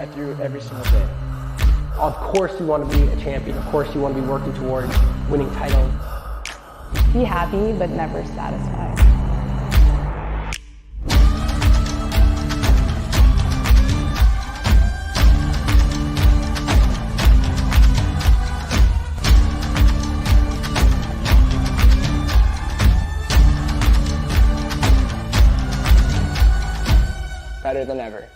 fight through every single day. Of course you want to be a champion. Of course you want to be working towards winning titles. Be happy, but never satisfied. Better than ever.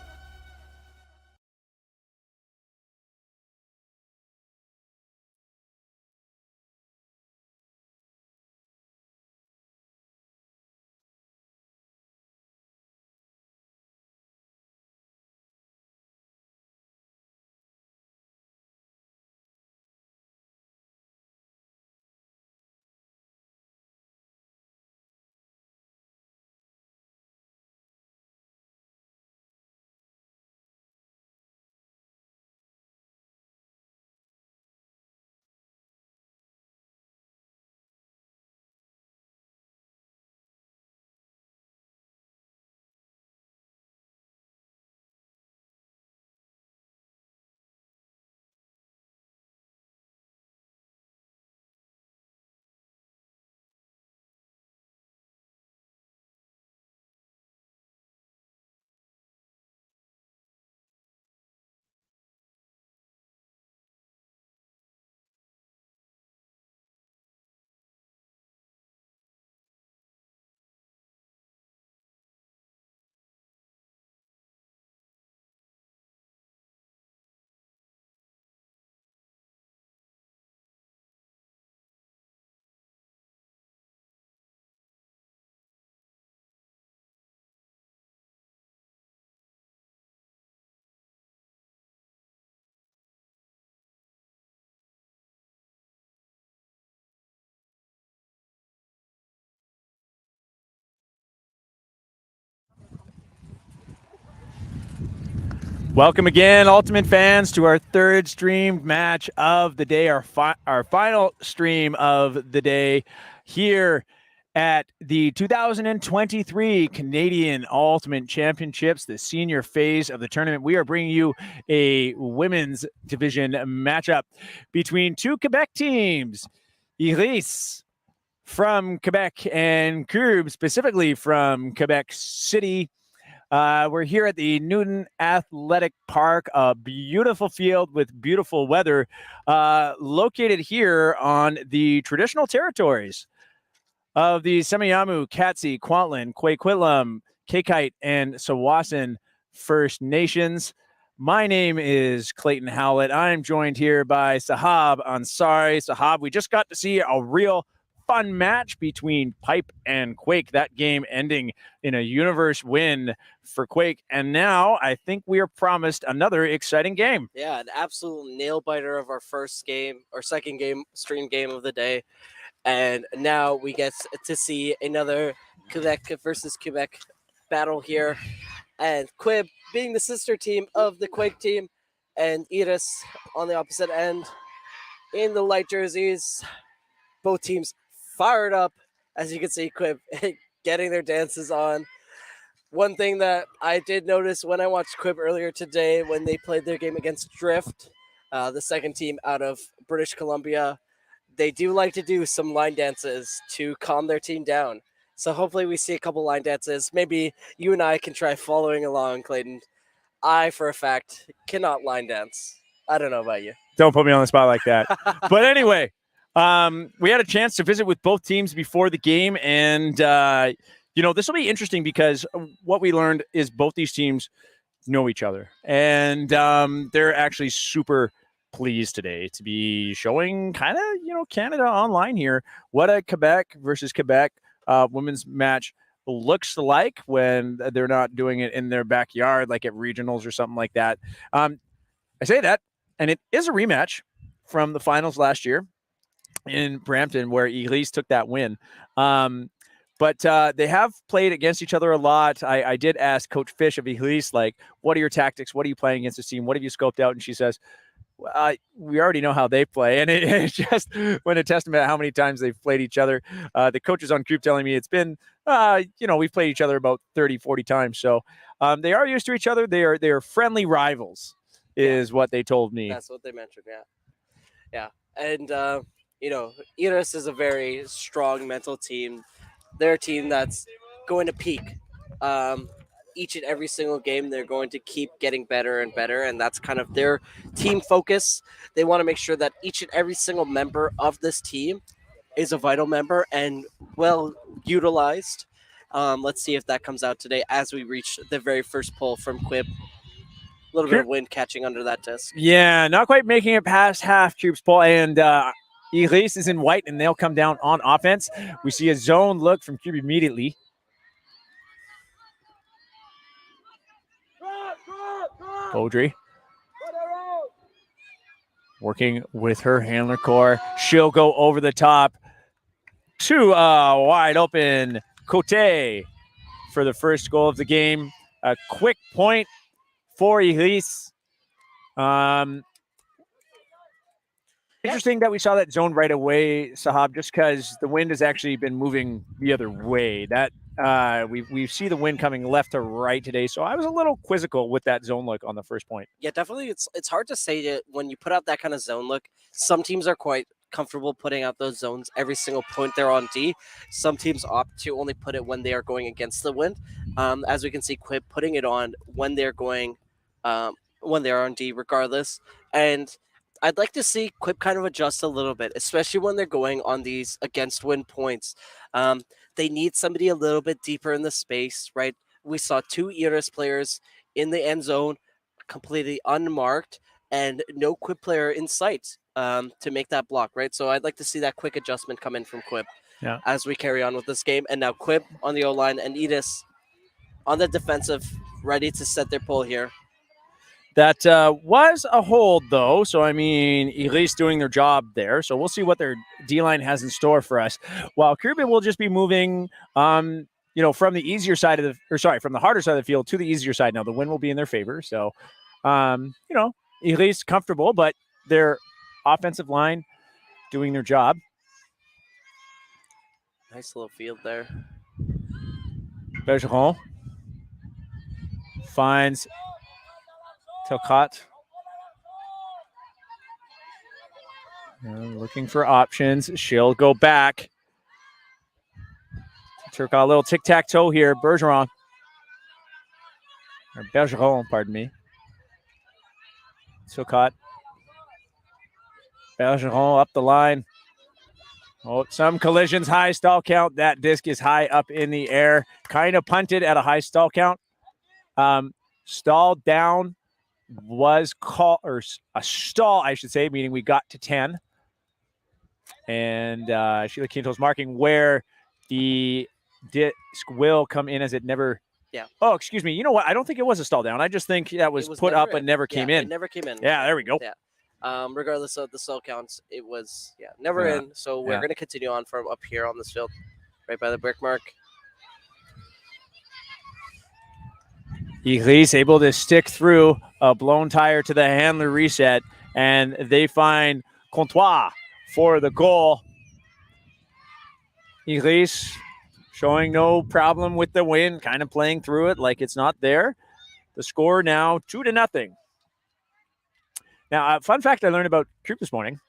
Welcome again, Ultimate fans, to our third streamed match of the day, our final stream of the day here at the 2023 Canadian Ultimate Championships, the senior phase of the tournament. We are bringing you a women's division matchup between two Quebec teams, Iris from Quebec and Curb, specifically from Quebec City. We're here at the Newton Athletic Park, a beautiful field with beautiful weather, located here on the traditional territories of the Semiahmoo, Katzie, Kwantlen, Kwekwetlam, Kaikite, and Tsawwassen First Nations. My name is Clayton Howlett. I'm joined here by Sahab Ansari. Sahab, we just got to see a real fun match between Pipe and Quake, that game ending in a universe win for Quake. And now I think we are promised another exciting game. Yeah, an absolute nail biter of our first game or second game, stream game of the day. And now we get to see another Quebec versus Quebec battle here. And Quib being the sister team of the Quake team, and Iris on the opposite end in the light jerseys. Both teams fired up, as you can see, Quib getting their dances on. One thing that I did notice when I watched Quib earlier today, when they played their game against Drift, the second team out of British Columbia, they do like to do some line dances to calm their team down. So hopefully we see a couple line dances. Maybe you and I can try following along, Clayton. I, for a fact, cannot line dance. I don't know about you. Don't put me on the spot like that. But anyway, we had a chance to visit with both teams before the game, and this will be interesting because what we learned is both these teams know each other, and they're actually super pleased today to be showing kind of Canada online here what a Quebec versus Quebec women's match looks like when they're not doing it in their backyard like at regionals or something like that. I say that, and it is a rematch from the finals last year in Brampton, where Elise took that win. But they have played against each other a lot. I did ask Coach Fish of Elise, like, what are your tactics? What are you playing against this team? What have you scoped out? And she says, we already know how they play. And it's just when a testament to how many times they've played each other. The coaches on group telling me it's been, we've played each other about 30, 40 times. So they are used to each other. They are friendly rivals. is what they told me. That's what they mentioned. Yeah. And Iris is a very strong mental team. They're a team that's going to peak. Each and every single game, they're going to keep getting better and better, and that's kind of their team focus. They want to make sure that each and every single member of this team is a vital member and well utilized. Let's see if that comes out today as we reach the very first pull from Quib. A little bit of wind catching under that disc. Yeah, not quite making it past half, Cubes Paul, and Iris is in white, and they'll come down on offense. We see a zone look from Cube immediately. Beaudry working with her handler core. She'll go over the top to wide open Cote for the first goal of the game. A quick point for Iris. Interesting that we saw that zone right away, Sahab, just because the wind has actually been moving the other way. That we see the wind coming left to right today, so I was a little quizzical with that zone look on the first point. Yeah, definitely. It's hard to say that when you put out that kind of zone look. Some teams are quite comfortable putting out those zones every single point they're on D. Some teams opt to only put it when they are going against the wind. As we can see, Quib putting it on when they're going, when they're on D, regardless. And I'd like to see Quib kind of adjust a little bit, especially when they're going on these against wind points. They need somebody a little bit deeper in the space, right? We saw 2 Iris players in the end zone, completely unmarked, and no Quib player in sight to make that block, right? So I'd like to see that quick adjustment come in from Quib as we carry on with this game. And now Quib on the O-line and Edis on the defensive, ready to set their pull here. That was a hold, though. So, I mean, Iris doing their job there. So we'll see what their D-line has in store for us. While Kirby will just be moving, from the easier side of from the harder side of the field to the easier side. Now, the wind will be in their favor. So, Iris comfortable, but their offensive line doing their job. Nice little field there. Bergeron finds Tilcott. Looking for options. She'll go back. Turcotte, a little tic-tac-toe here. Bergeron, pardon me. Tilcott. Bergeron up the line. Oh, some collisions, high stall count. That disc is high up in the air. Kind of punted at a high stall count. Stall down was called, or a stall, I should say, meaning we got to 10. And Sheila Quinto's marking where the disc will come in as it never. Yeah. Oh, excuse me. You know what? I don't think it was a stall down. I just think that was put up but never came in. It never came in. Yeah, there we go. Yeah. Regardless of the stall counts, it was never in. So we're going to continue on from up here on this field, right by the brick mark. Iris able to stick through a blown tire to the handler reset, and they find Comtois for the goal. Iris showing no problem with the wind, kind of playing through it like it's not there. The score now 2-0. Now, fun fact I learned about Troop this morning,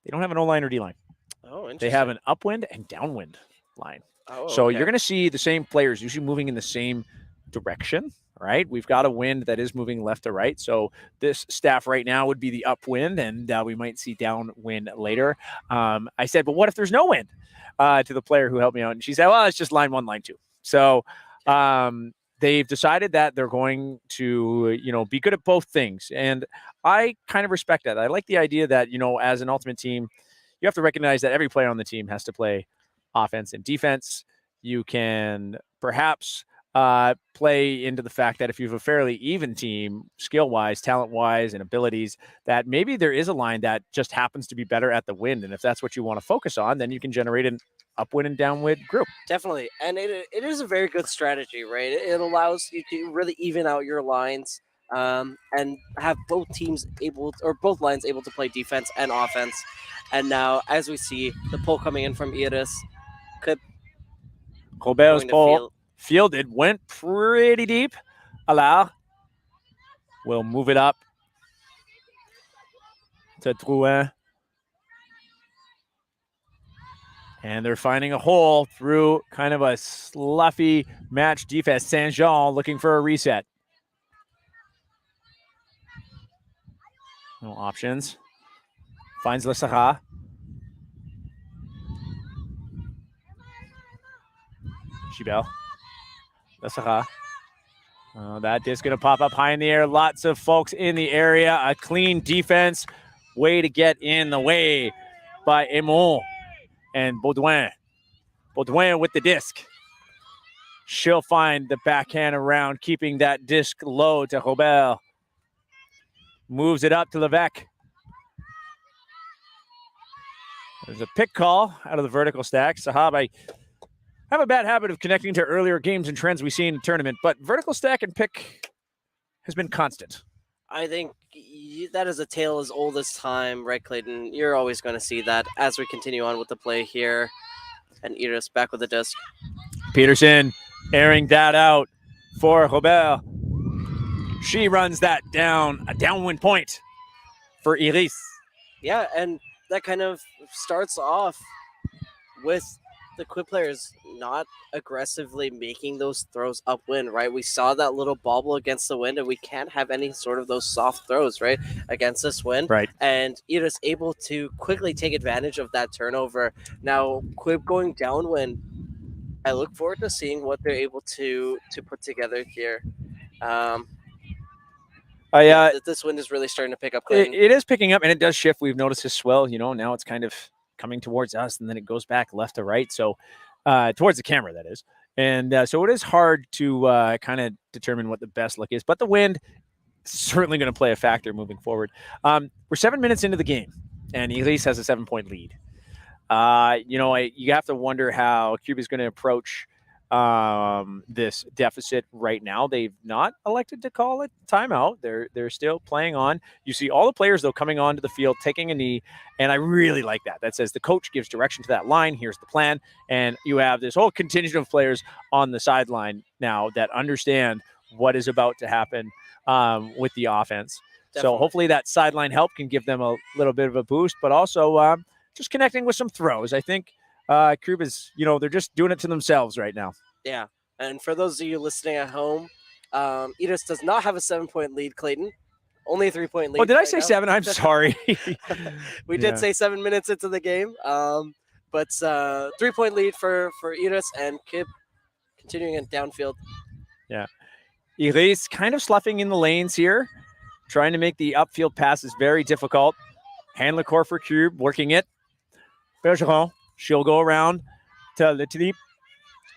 they don't have an O-line or D-line. Oh, interesting. They have an upwind and downwind line. Oh, so okay. You're going to see the same players usually moving in the same direction, right? We've got a wind that is moving left to right. So this staff right now would be the upwind, and we might see downwind later. I said, but what if there's no wind? To the player who helped me out. And she said, well, it's just line 1, line 2. So they've decided that they're going to, be good at both things. And I kind of respect that. I like the idea that, as an ultimate team, you have to recognize that every player on the team has to play offense and defense. You can perhaps play into the fact that if you have a fairly even team, skill-wise, talent-wise, and abilities, that maybe there is a line that just happens to be better at the wind. And if that's what you want to focus on, then you can generate an upwind and downwind group. Definitely. And it is a very good strategy, right? It allows you to really even out your lines and have both lines able to play defense and offense. And now, as we see, the pull coming in from Iris. Colbert's pull fielded, went pretty deep. Allard will move it up to Drouin. And they're finding a hole through kind of a sloughy match defense. Saint-Jean looking for a reset. No options. Finds Lesara. Gibel. Lesara. That disc going to pop up high in the air. Lots of folks in the area. A clean defense. Way to get in the way by Aymon and Baudouin. Baudouin with the disc. She'll find the backhand around, keeping that disc low to Robert. Moves it up to Levesque. There's a pick call out of the vertical stack. Sahab, I have a bad habit of connecting to earlier games and trends we see in the tournament, but vertical stack and pick has been constant. I think that is a tale as old as time, right, Clayton? You're always going to see that as we continue on with the play here. And Iris back with the disc. Peterson airing that out for Robert. She runs that down, a downwind point for Iris. Yeah, and that kind of starts off with the Quip players not aggressively making those throws upwind, right? We saw that little bobble against the wind, and we can't have any sort of those soft throws, right, against this wind. Right. And Iris able to quickly take advantage of that turnover. Now, Quip going downwind, I look forward to seeing what they're able to put together here. This wind is really starting to pick up. It is picking up, and it does shift. We've noticed as well. Now it's kind of coming towards us, and then it goes back left to right. So towards the camera, that is. And so it is hard to kind of determine what the best look is. But the wind is certainly going to play a factor moving forward. We're 7 minutes into the game, and Elise has a 7-point lead. You have to wonder how Cuba is going to approach this deficit right now. They've not elected to call it timeout. They're still playing on. You see all the players, though, coming onto the field, taking a knee, and I really like that. That says the coach gives direction to that line. Here's the plan. And you have this whole contingent of players on the sideline now that understand what is about to happen with the offense. Definitely. So hopefully that sideline help can give them a little bit of a boost, but also just connecting with some throws. I think Krub is, they're just doing it to themselves right now. Yeah. And for those of you listening at home, Edis does not have a 7-point lead, Clayton. Only a 3-point lead. Oh, did I say 7? I'm sorry. We did say 7 minutes into the game. But 3-point lead for Edis and Kip continuing in downfield. Yeah. Iris kind of sloughing in the lanes here, trying to make the upfield passes very difficult. Handlecourt for Cube, working it. Bergeron, she'll go around to Le Tulip.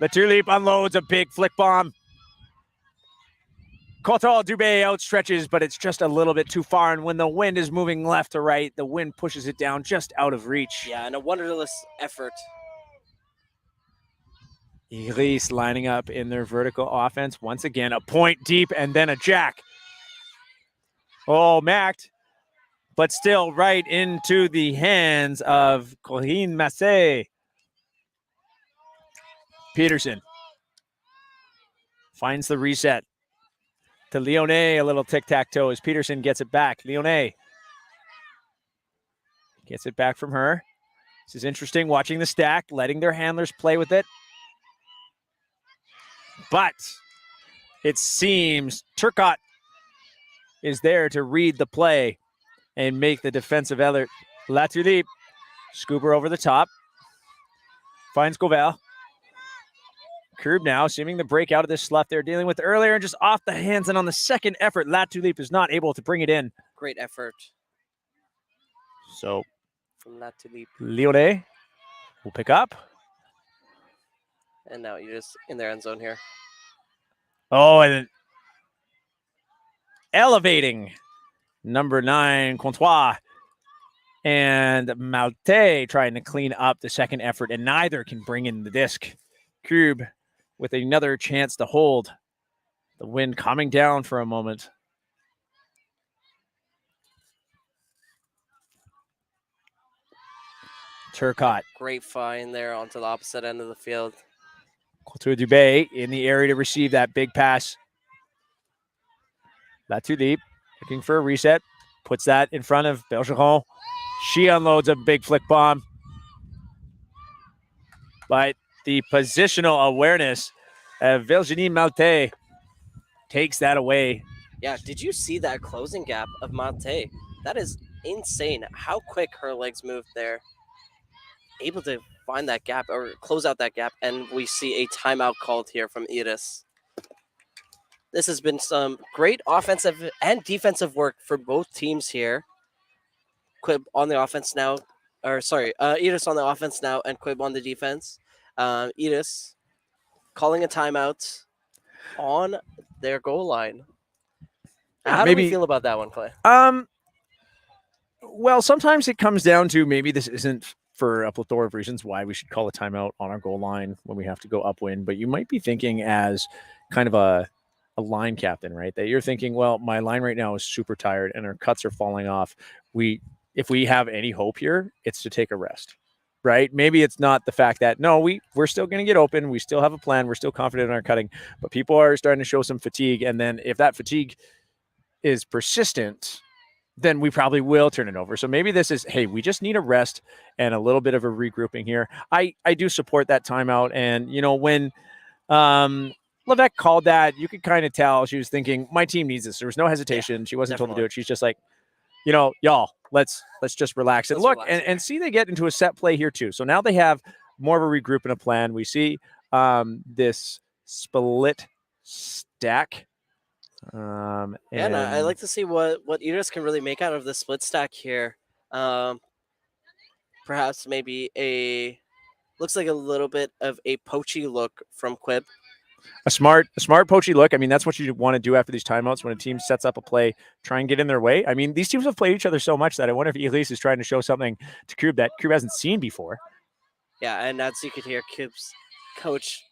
Le Tulip unloads a big flick bomb. Cotal Dubé outstretches, but it's just a little bit too far. And when the wind is moving left to right, the wind pushes it down just out of reach. Yeah, and a wonderless effort. Iris lining up in their vertical offense. Once again, a point deep and then a jack. Oh, Macked. But still right into the hands of Corinne Massé. Peterson finds the reset to Lyonnais. A little tic-tac-toe as Peterson gets it back. Lyonnais gets it back from her. This is interesting, watching the stack, letting their handlers play with it. But it seems Turcotte is there to read the play and make the defensive alert. La Tulipe, scooper over the top. Finds Govel. Curb now, seeming to break out of this slough they're dealing with earlier, and just off the hands. And on the second effort, La Tulipe is not able to bring it in. Great effort. So, from La Tulipe. Lyonnais will pick up. And now you're just in their end zone here. Oh, and then elevating number 9, Comtois, and Malte trying to clean up the second effort, and neither can bring in the disc. Cube with another chance to hold. The wind calming down for a moment. Turcotte. Great find there onto the opposite end of the field. Couture Dubé in the area to receive that big pass. La Tulipe looking for a reset. puts that in front of Bergeron. She unloads a big flick bomb. But the positional awareness of Virginie Malte takes that away. Yeah, did you see that closing gap of Malte? That is insane how quick her legs moved there. Able to find that gap or close out that gap, and we see a timeout called here from Iris. This has been some great offensive and defensive work for both teams here. Quib on the offense now, Iris on the offense now, and Quib on the defense. Iris calling a timeout on their goal line. How do we feel about that one, Clay? Well, sometimes it comes down to maybe this isn't for a plethora of reasons why we should call a timeout on our goal line when we have to go upwind. But you might be thinking as kind of a line captain, right? That you're thinking, well, my line right now is super tired and our cuts are falling off. If we have any hope here, it's to take a rest, right? Maybe it's not the fact that, no, we're still going to get open. We still have a plan. We're still confident in our cutting, but people are starting to show some fatigue. And then if that fatigue is persistent, then we probably will turn it over. So maybe this is, hey, we just need a rest and a little bit of a regrouping here. I do support that timeout. And, when Levesque called that, you could kind of tell she was thinking, my team needs this. There was no hesitation. She wasn't told to do it. She's just like, y'all, let's just relax and look and see they get into a set play here too. So now they have more of a regroup and a plan. We see this split stack. And I like to see what Iris can really make out of the split stack here. Perhaps maybe looks like a little bit of a poachy look from Quib. A smart poachy look. I mean, that's what you want to do after these timeouts when a team sets up a play, try and get in their way. I mean, these teams have played each other so much that I wonder if Elise is trying to show something to Cube that Cube hasn't seen before. Yeah, and as you could hear, Cube's coach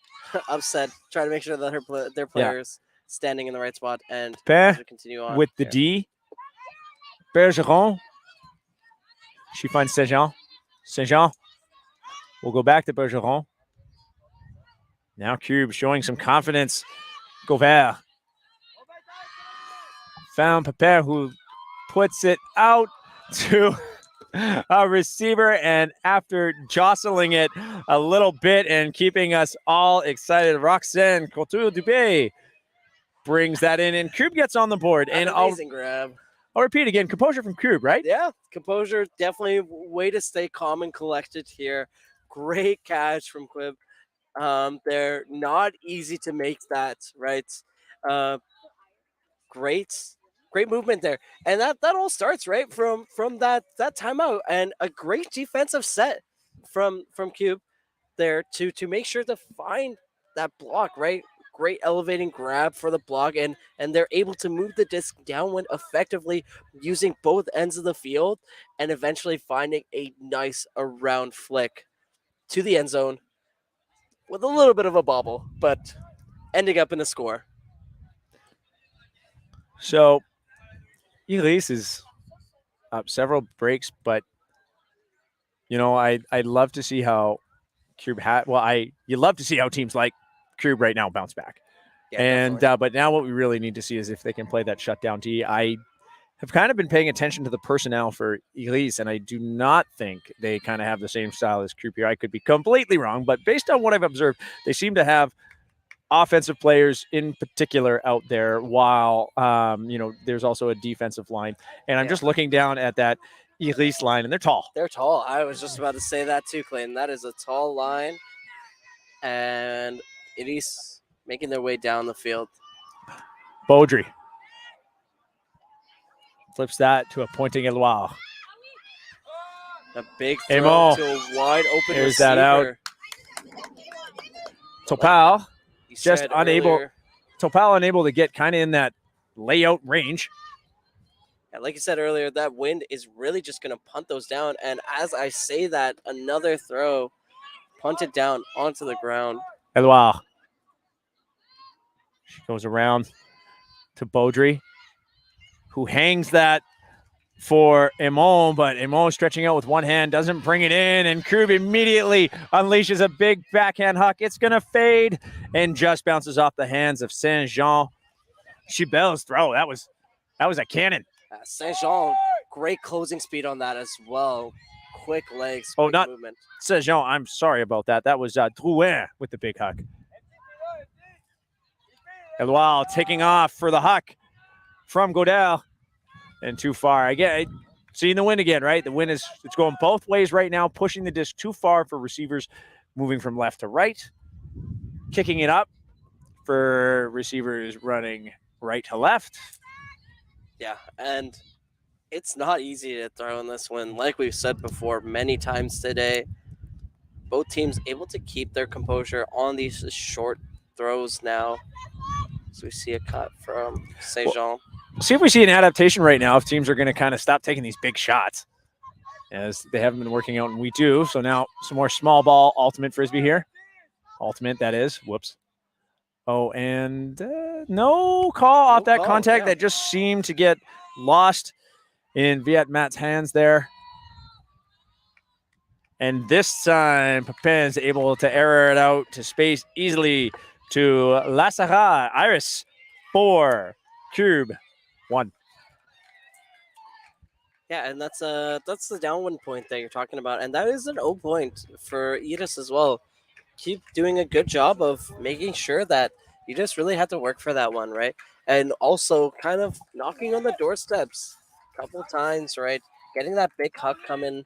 upset, trying to make sure that their players standing in the right spot and continue on. With the D, Bergeron. She finds Saint-Jean. Saint-Jean will go back to Bergeron. Now Cube showing some confidence. Gauvert. Found Pepin, who puts it out to a receiver. And after jostling it a little bit and keeping us all excited, Roxanne Couture-Dubé brings that in. And Cube gets on the board. An amazing grab. I'll repeat again. Composure from Cube, right? Yeah, composure. Definitely way to stay calm and collected here. Great catch from Quib. They're not easy to make that, right? Great movement there. And that all starts right from that timeout and a great defensive set from Cube there to make sure to find that block, right? Great elevating grab for the block, and they're able to move the disc downwind effectively using both ends of the field and eventually finding a nice around flick to the end zone with a little bit of a bobble, but ending up in a score. So Elise is up several breaks, but I'd love to see how Cube you love to see how teams like Cube right now bounce back. Yeah, and but now what we really need to see is if they can play that shutdown D. I have kind of been paying attention to the personnel for Elise, and I do not think they kind of have the same style as Cube here. I could be completely wrong, but based on what I've observed, they seem to have offensive players in particular out there, while there's also a defensive line. And I'm just looking down at that Elise line, and they're tall. They're tall. I was just about to say that too, Clayton. That is a tall line, and Elise making their way down the field. Baudry flips that to a pointing Eloire. A big throw to a wide open Here's receiver. That out. Topal just unable. Topal unable to get kind of in that layout range. And like you said earlier, that wind is really just going to punt those down. And as I say that, another throw punted down onto the ground. Eloire. She goes around to Baudry, who hangs that for Emon, but Emon stretching out with one hand, doesn't bring it in, and Krug immediately unleashes a big backhand huck. It's going to fade and just bounces off the hands of Saint-Jean. Chibel's throw, that was a cannon. Saint Jean, great closing speed on that as well. Quick legs, Oh, quick not movement. Saint-Jean. I'm sorry about that. That was Drouin with the big huck. Eloise taking off for the huck from Godel. And too far. Again, seeing the wind again, right? The wind it's going both ways right now, pushing the disc too far for receivers, moving from left to right, kicking it up for receivers running right to left. Yeah, and it's not easy to throw in this one. Like we've said before many times today, both teams able to keep their composure on these short throws now. So we see a cut from Saint Jean. See if we see an adaptation right now if teams are going to kind of stop taking these big shots, as they haven't been working out, and we do. So now some more small ball ultimate Frisbee here. Ultimate, that is. Whoops. Oh, and no call off that contact. That just seemed to get lost in Viet Matt's hands there. And this time, Papin's able to error it out to space easily to Lasara. Iris, 4. Cube, 1. Yeah, and that's the downwind point that you're talking about, and that is an O point for Edis as well. Keep doing a good job of making sure that you just really had to work for that one, right? And also kind of knocking on the doorsteps a couple times, right? Getting that big huck coming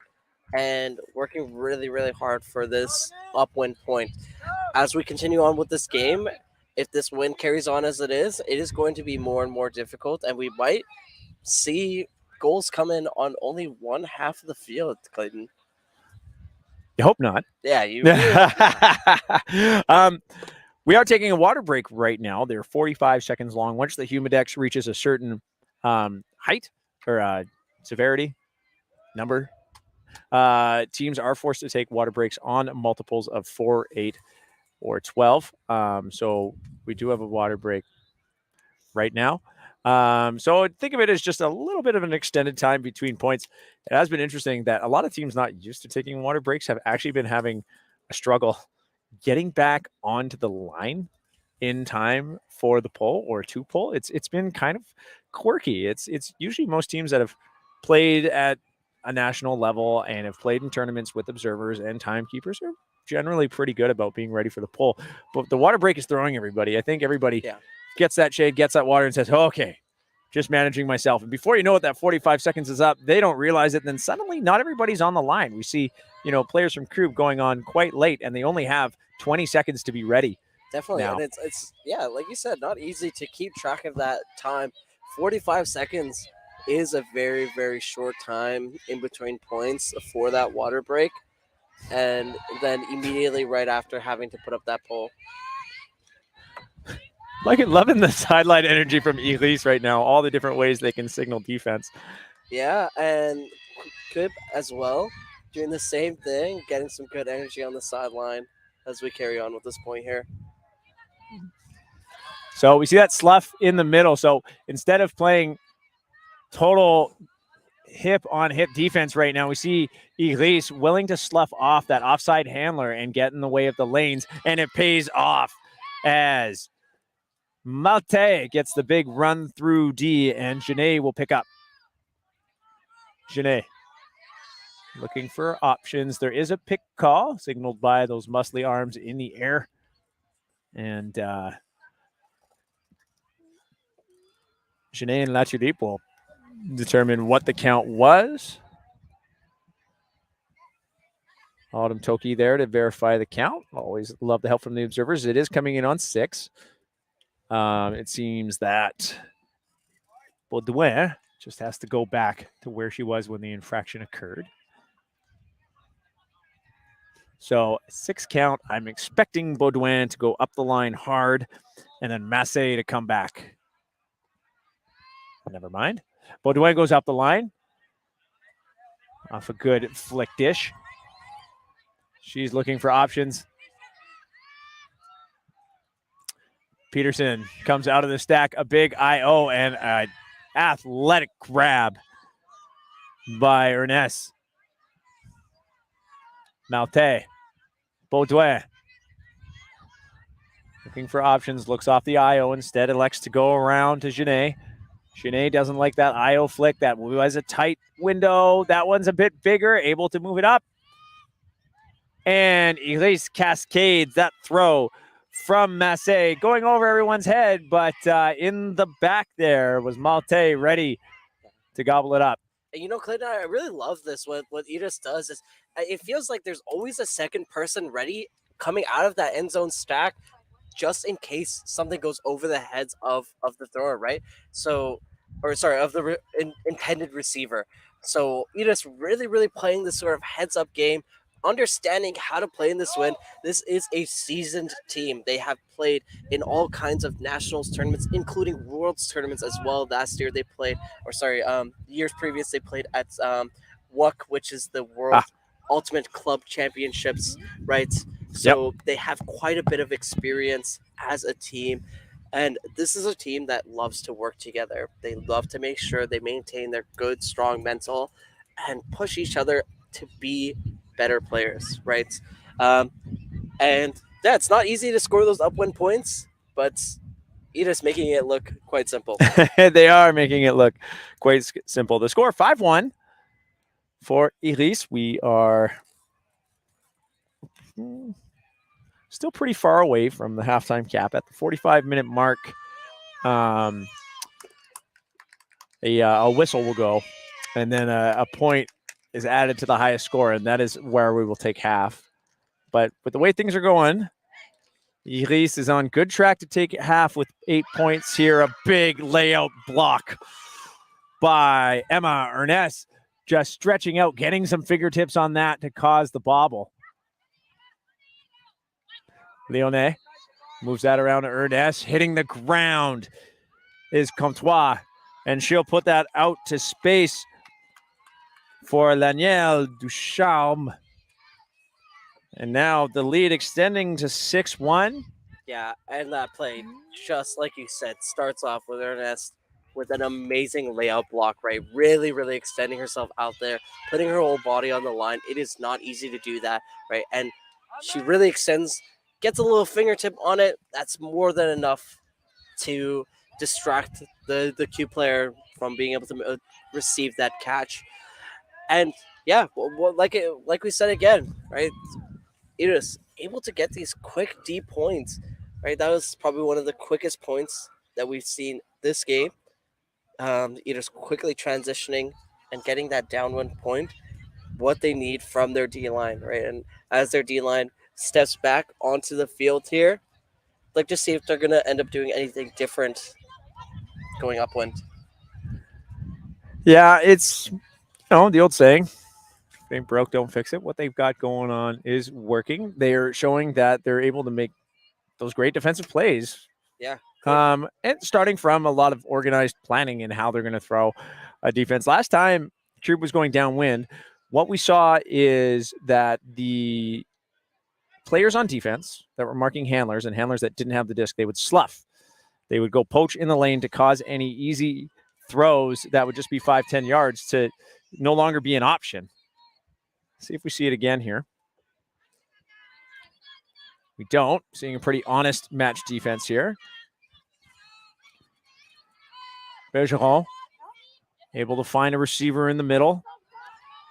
and working really, really hard for this upwind point. As we continue on with this game, if this wind carries on as it is going to be more and more difficult, and we might see goals come in on only one half of the field, Clayton. You hope not. Yeah, you really hope not. We are taking a water break right now. They're 45 seconds long. Once the humidex reaches a certain height or severity number, teams are forced to take water breaks on multiples of 4, 8, or 12. So we do have a water break right now. So think of it as just a little bit of an extended time between points. It has been interesting that a lot of teams not used to taking water breaks have actually been having a struggle getting back onto the line in time for the pull or to pull. It's been kind of quirky. It's usually most teams that have played at a national level and have played in tournaments with observers and timekeepers are generally pretty good about being ready for the pull. But the water break is throwing everybody. I think everybody gets that shade, gets that water, and says, okay, just managing myself. And before you know it, that 45 seconds is up. They don't realize it. And then suddenly not everybody's on the line. We see, players from Crew going on quite late, and they only have 20 seconds to be ready. Definitely. Now. And it's like you said, not easy to keep track of that time. 45 seconds is a very, very short time in between points for that water break. And then immediately right after having to put up that pole. Loving the sideline energy from Elise right now, all the different ways they can signal defense. Yeah, and Kip as well, doing the same thing, getting some good energy on the sideline as we carry on with this point here. So we see that slough in the middle. So instead of playing total hip-on-hip defense right now, we see Elise willing to slough off that offside handler and get in the way of the lanes, and it pays off as Malte gets the big run through D, and Janae will pick up. Janae looking for options. There is a pick call signaled by those muscly arms in the air. And Janae and Latulippe will determine what the count was. Autumn Toki there to verify the count. Always love the help from the observers. It is coming in on 6. It seems that Baudouin just has to go back to where she was when the infraction occurred. So 6 count. I'm expecting Baudouin to go up the line hard and then Massé to come back. Never mind. Baudouin goes up the line off a good flick dish. She's looking for options. Peterson comes out of the stack, a big IO and an athletic grab by Ernest. Malte. Baudouin. Looking for options, looks off the IO instead, elects to go around to Janae. Shanae doesn't like that IO flick. That was a tight window. That one's a bit bigger, able to move it up. And Elise cascades that throw from Massé, going over everyone's head, but in the back there was Malte ready to gobble it up. And Clayton, I really love this. What Edis does is it feels like there's always a second person ready coming out of that end zone stack, just in case something goes over the heads of the thrower, right? So, or sorry, of the intended receiver. So Edis really, really playing this sort of heads up game, understanding how to play in this win. This is a seasoned team. They have played in all kinds of nationals tournaments, including worlds tournaments as well. Last year they played, or sorry, years previous they played at CUC, which is the World Ultimate Club Championships, right? So they have quite a bit of experience as a team. And this is a team that loves to work together. They love to make sure they maintain their good, strong mental and push each other to be better players, right? And yeah, it's not easy to score those upwind points, but Edis making it look quite simple. They are making it look quite simple. The score 5-1 for Elise. We are still pretty far away from the halftime cap at the 45-minute mark. A whistle will go, and then a point is added to the highest score, and that is where we will take half. But with the way things are going, Elise is on good track to take half with 8 points here. A big layout block by Emma Ernest, just stretching out, getting some fingertips on that to cause the bobble. Lyonnais moves that around to Ernest. Hitting the ground is Comtois, and she'll put that out to space for Lanielle Ducharme. And now the lead extending to 6-1. Yeah, and that play, just like you said, starts off with Ernest with an amazing layout block, right? Really, really extending herself out there, putting her whole body on the line. It is not easy to do that, right? And she really extends, gets a little fingertip on it. That's more than enough to distract the Q player from being able to receive that catch. And yeah, like we said again, right? Edis able to get these quick deep points, right? That was probably one of the quickest points that we've seen this game. Edis quickly transitioning and getting that downwind point, what they need from their D-line, right? And as their D-line steps back onto the field here, I'd like to see if they're going to end up doing anything different going upwind. Yeah, it's the old saying, if it ain't broke, don't fix it. What they've got going on is working. They are showing that they're able to make those great defensive plays. Yeah. And starting from a lot of organized planning in how they're going to throw a defense. Last time Troop was going downwind, what we saw is that the players on defense that were marking handlers and handlers that didn't have the disc, they would slough. They would go poach in the lane to cause any easy throws that would just be 5-10 yards to no longer be an option. See if we see it again here. We don't. Seeing a pretty honest match defense here. Bergeron able to find a receiver in the middle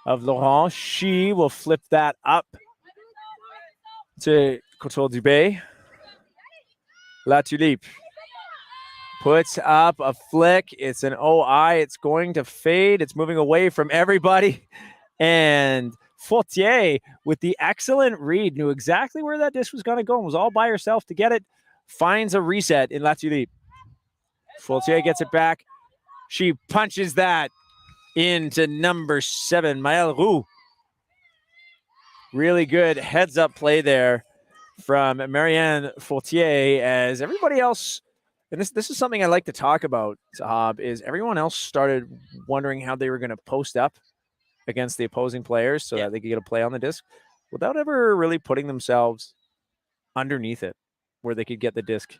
of Laurent. She will flip that up to Couture-Dubé. La Tulipe puts up a flick. It's an OI. It's going to fade. It's moving away from everybody. And Fautier, with the excellent read, knew exactly where that disc was going to go and was all by herself to get it. Finds a reset in La Tulipe. Fautier gets it back. She punches that into number 7, Maëlle Roux. Really good heads-up play there from Marianne Fautier as everybody else, and this is something I like to talk about, Sahab, is everyone else started wondering how they were going to post up against the opposing players so that they could get a play on the disc without ever really putting themselves underneath it where they could get the disc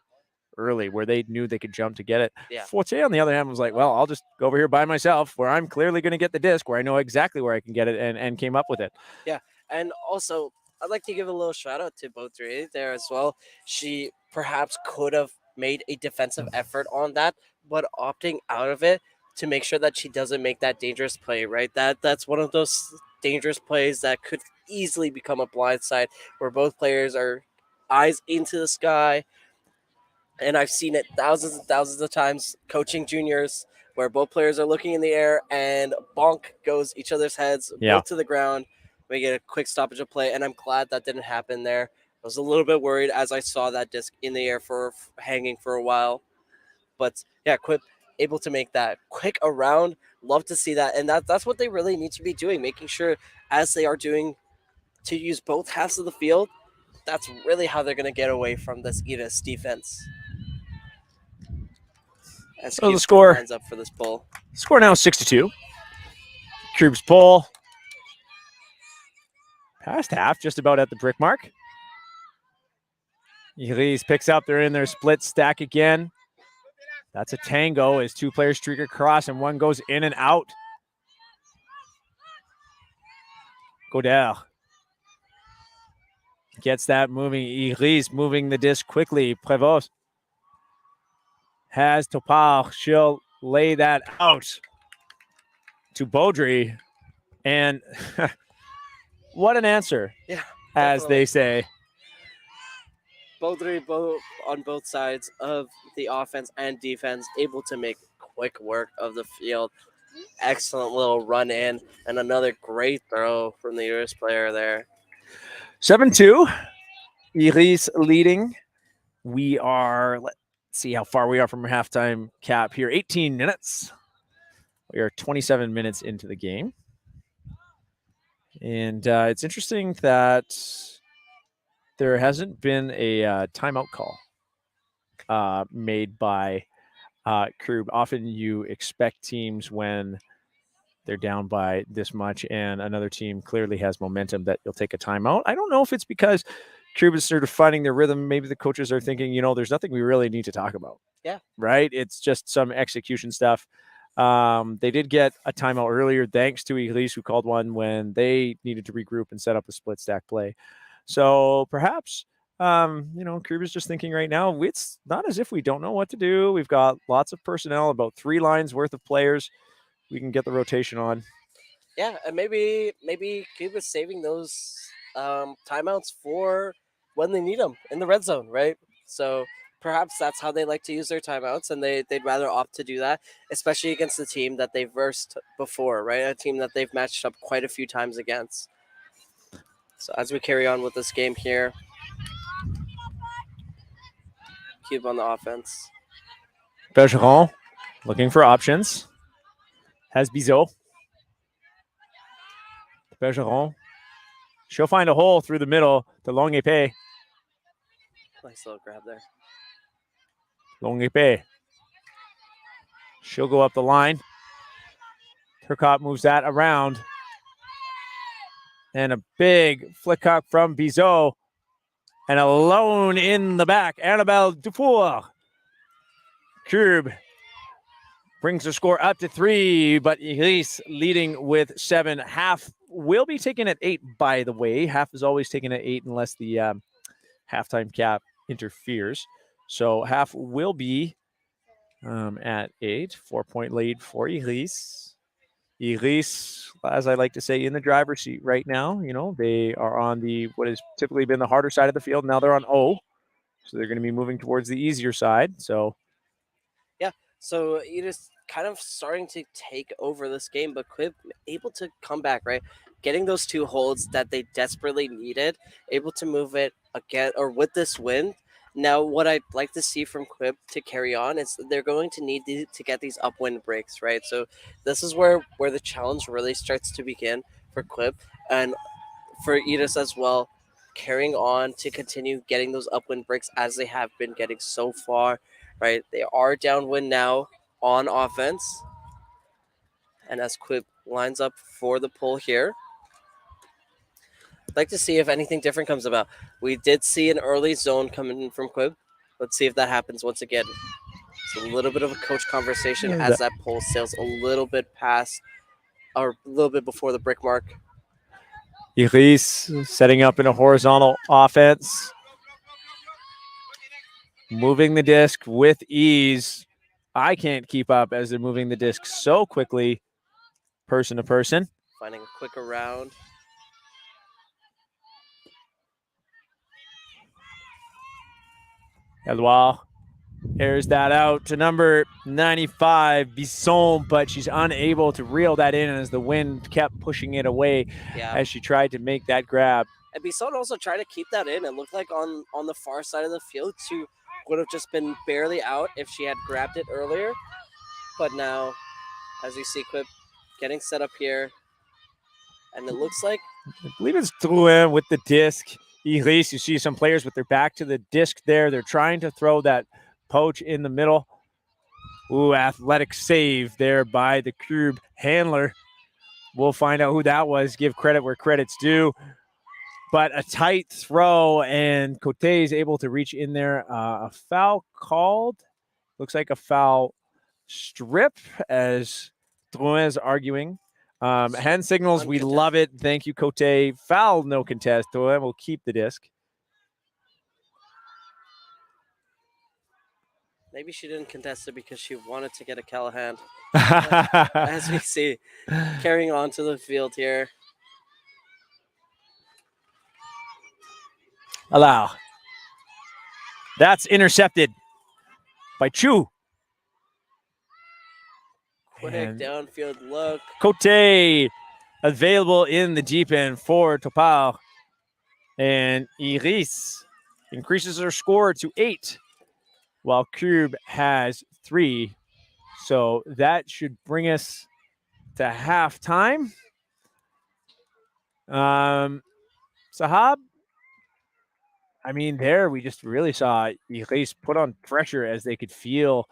early, where they knew they could jump to get it. Fautier, on the other hand, was like, well, I'll just go over here by myself where I'm clearly going to get the disc, where I know exactly where I can get it, and came up with it. Yeah, and also I'd like to give a little shout out to Beautrier there as well. She perhaps could have made a defensive effort on that, but opting out of it to make sure that she doesn't make that dangerous play, right? That's one of those dangerous plays that could easily become a blindside where both players are eyes into the sky. And I've seen it thousands and thousands of times coaching juniors where both players are looking in the air and bonk goes each other's heads, Yeah. both to the ground. We get a quick stoppage of play, and I'm glad that didn't happen there. I was a little bit worried as I saw that disc in the air for hanging for a while. But yeah, Quip able to make that quick around. Love to see that. And that's what they really need to be doing, making sure as they are doing to use both halves of the field, that's really how they're going to get away from this Edis defense. As So the Cube score lines up for this pull. Score now 6-2. Cubes pull. Past half, just about at the brick mark. Iris picks up. They're in their split stack again. That's a tango as two players streak across and one goes in and out. Godel gets that moving. Iris moving the disc quickly. Prévost has Topal. She'll lay that out to Baudry. And what an answer, Yeah, as definitely. they say. Baudry on both sides of the offense and defense, able to make quick work of the field. Excellent little run in, and another great throw from the Iris player there. 7-2. Iris leading. We are, let's see how far we are from halftime cap here. 18 minutes. We are 27 minutes into the game. And it's interesting that there hasn't been a timeout call made by Krug. Often you expect teams when they're down by this much and another team clearly has momentum that you'll take a timeout. I don't know if it's because Krug is sort of finding their rhythm. Maybe the coaches are thinking, there's nothing we really need to talk about. Yeah. Right? It's just some execution stuff. They did get a timeout earlier thanks to Elise, who called one when they needed to regroup and set up a split stack play. So perhaps, Krug is just thinking right now, it's not as if we don't know what to do. We've got lots of personnel, about 3 lines worth of players. We can get the rotation on. Yeah, and maybe Cube is saving those timeouts for when they need them in the red zone, right? So perhaps that's how they like to use their timeouts, and they'd rather opt to do that, especially against a team that they've versed before, right? A team that they've matched up quite a few times against. So as we carry on with this game here, Cube on the offense. Bergeron looking for options. Has Bizot. Bergeron. She'll find a hole through the middle to Long Epée. Nice little grab there. Long Epée. She'll go up the line. Turcotte moves that around. And a big flick hook from Bizot. And alone in the back, Annabelle Dufour. Krug brings the score up to 3, but Iris leading with 7. Half will be taken at 8, by the way. Half is always taken at 8 unless the halftime cap interferes. So half will be at 8. 4-point lead for Iris. Iris, as I like to say, in the driver's seat right now. They are on what has typically been the harder side of the field. Now they're on O. So they're going to be moving towards the easier side. So Iris kind of starting to take over this game, but Quip able to come back, right? Getting those 2 holds that they desperately needed, able to move it again, or with this win. Now, what I'd like to see from Quip to carry on is they're going to need to get these upwind breaks, right? So this is where the challenge really starts to begin for Quip and for Edis as well, carrying on to continue getting those upwind breaks as they have been getting so far, right? They are downwind now on offense. And as Quip lines up for the pull here, I'd like to see if anything different comes about. We did see an early zone coming in from Quip. Let's see if that happens once again. It's a little bit of a coach conversation as that pull sails a little bit past, or a little bit before the brick mark. Iris setting up in a horizontal offense. moving the disc with ease. I can't keep up as they're moving the disc so quickly, person to person. Finding a quicker round. Edouard airs that out to number 95, Bisson, but she's unable to reel that in as the wind kept pushing it away as she tried to make that grab. And Bisson also tried to keep that in. It looked like on the far side of the field, she would have just been barely out if she had grabbed it earlier. But now, as you see, Quip getting set up here. And it looks like, I believe it's Drouin with the disc. Iris, you see some players with their back to the disc there. They're trying to throw that poach in the middle. Ooh, athletic save there by the Cube handler. We'll find out who that was. Give credit where credit's due. But a tight throw, and Cote is able to reach in there. A foul called. Looks like a foul strip, as Drouin is arguing. Hand signals, we love it. Thank you, Cote. Foul, no contest. Drouin will keep the disc. maybe she didn't contest it because she wanted to get a Callahan. As we see, carrying on to the field here. Allow. That's intercepted by Chu. Quick And downfield look. Cote available in the deep end for Topal. And Iris increases her score to 8, while Cube has 3. So that should bring us to halftime. Sahab, I mean, there we just really saw Iris put on pressure as they could feel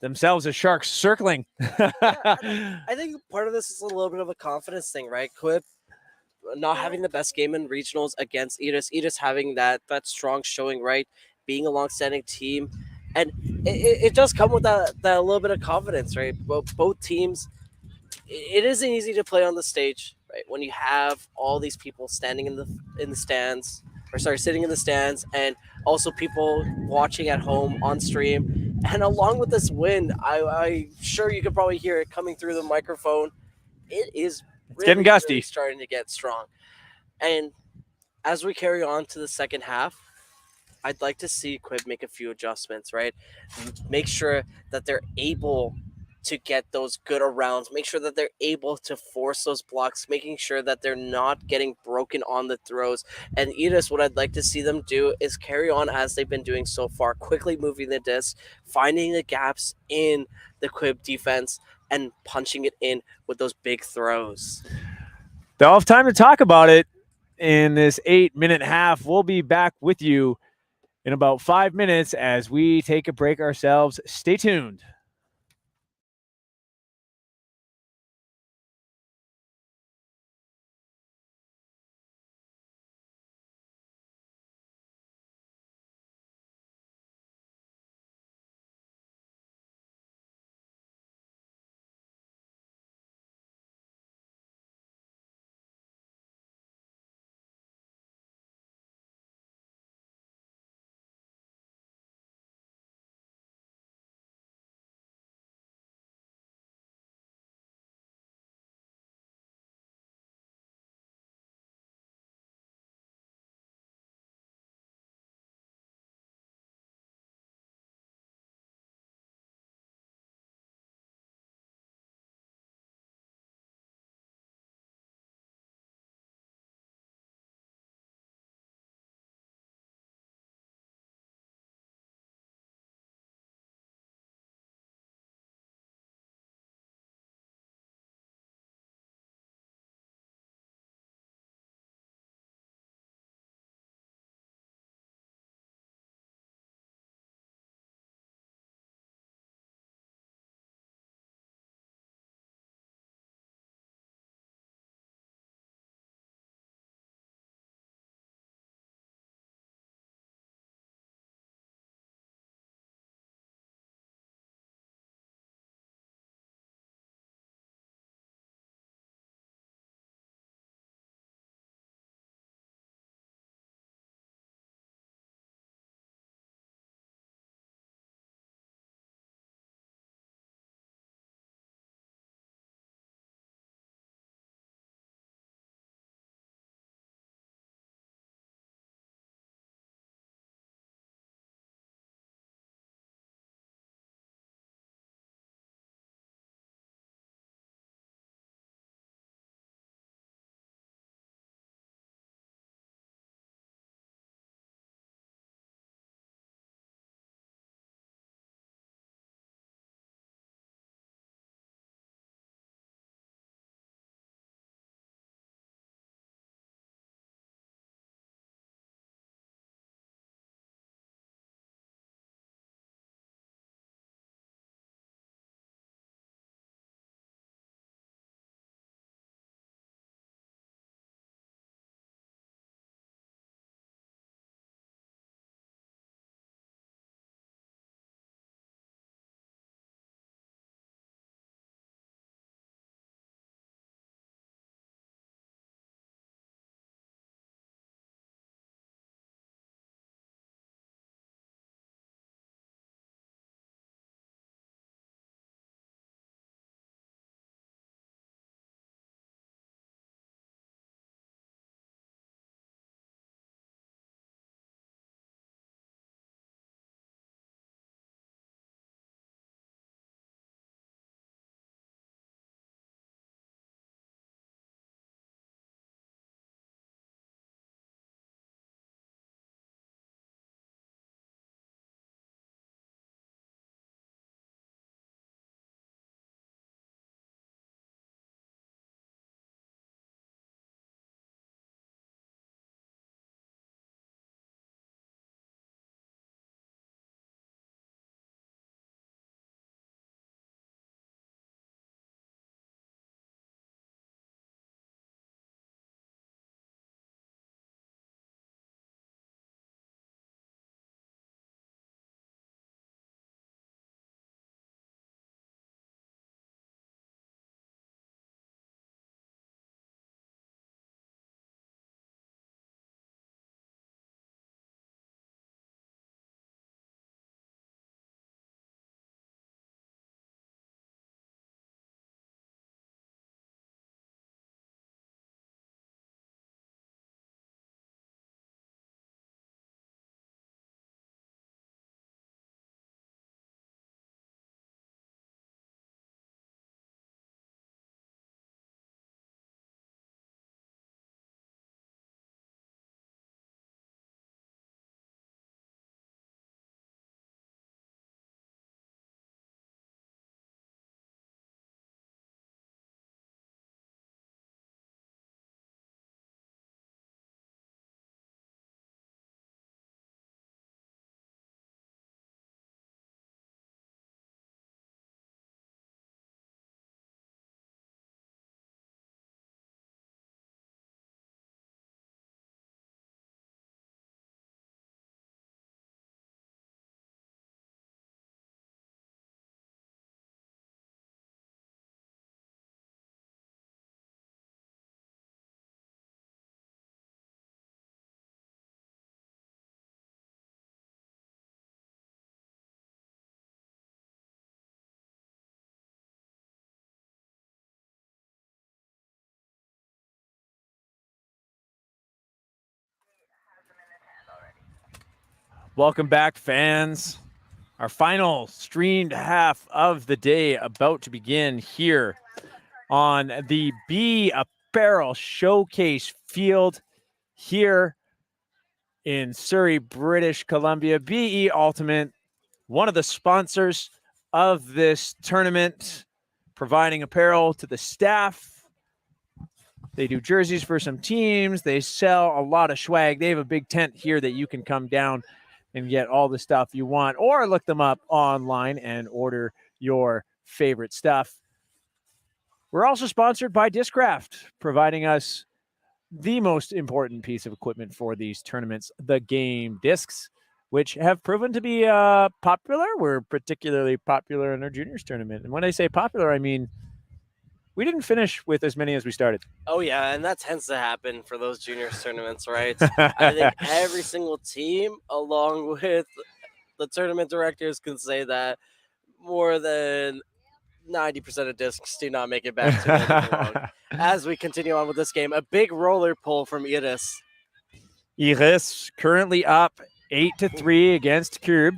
themselves as sharks circling. I think part of this is a little bit of a confidence thing, right? Quip not having the best game in regionals against Edis. Edis having that strong showing, right? Being a long-standing team. And it does come with that little bit of confidence, right? Both teams, it isn't easy to play on the stage, right? When you have all these people standing in the stands, sitting in the stands, and also people watching at home on stream. And along with this wind, I'm sure you could probably hear it coming through the microphone. It is getting gusty. Really starting to get strong. And as we carry on to the second half, I'd like to see Quib make a few adjustments, right? Make sure that they're able to get those good arounds, make sure that they're able to force those blocks, making sure that they're not getting broken on the throws. And Edis, what I'd like to see them do is carry on as they've been doing so far, quickly moving the disc, finding the gaps in the Quib defense, and punching it in with those big throws. They'll have time to talk about it in this 8-minute half. We'll be back with you in about 5 minutes as we take a break ourselves. Stay tuned. Welcome back, fans. Our final streamed half of the day about to begin here on the B Apparel Showcase Field here in Surrey, British Columbia. BE Ultimate, one of the sponsors of this tournament, providing apparel to the staff. They do jerseys for some teams. They sell a lot of swag. They have a big tent here that you can come down and get all the stuff you want, or look them up online and order your favorite stuff. We're also sponsored by Discraft, providing us the most important piece of equipment for these tournaments, the game discs, which have proven to be popular. We're particularly popular in our juniors tournament. And when I say popular, I mean we didn't finish with as many as we started. Oh, yeah, and that tends to happen for those juniors tournaments, right? I think every single team, along with the tournament directors, can say that more than 90% of discs do not make it back to where they belong. As we continue on with this game, a big roller pull from Iris. Iris currently up 8-3 against Cube.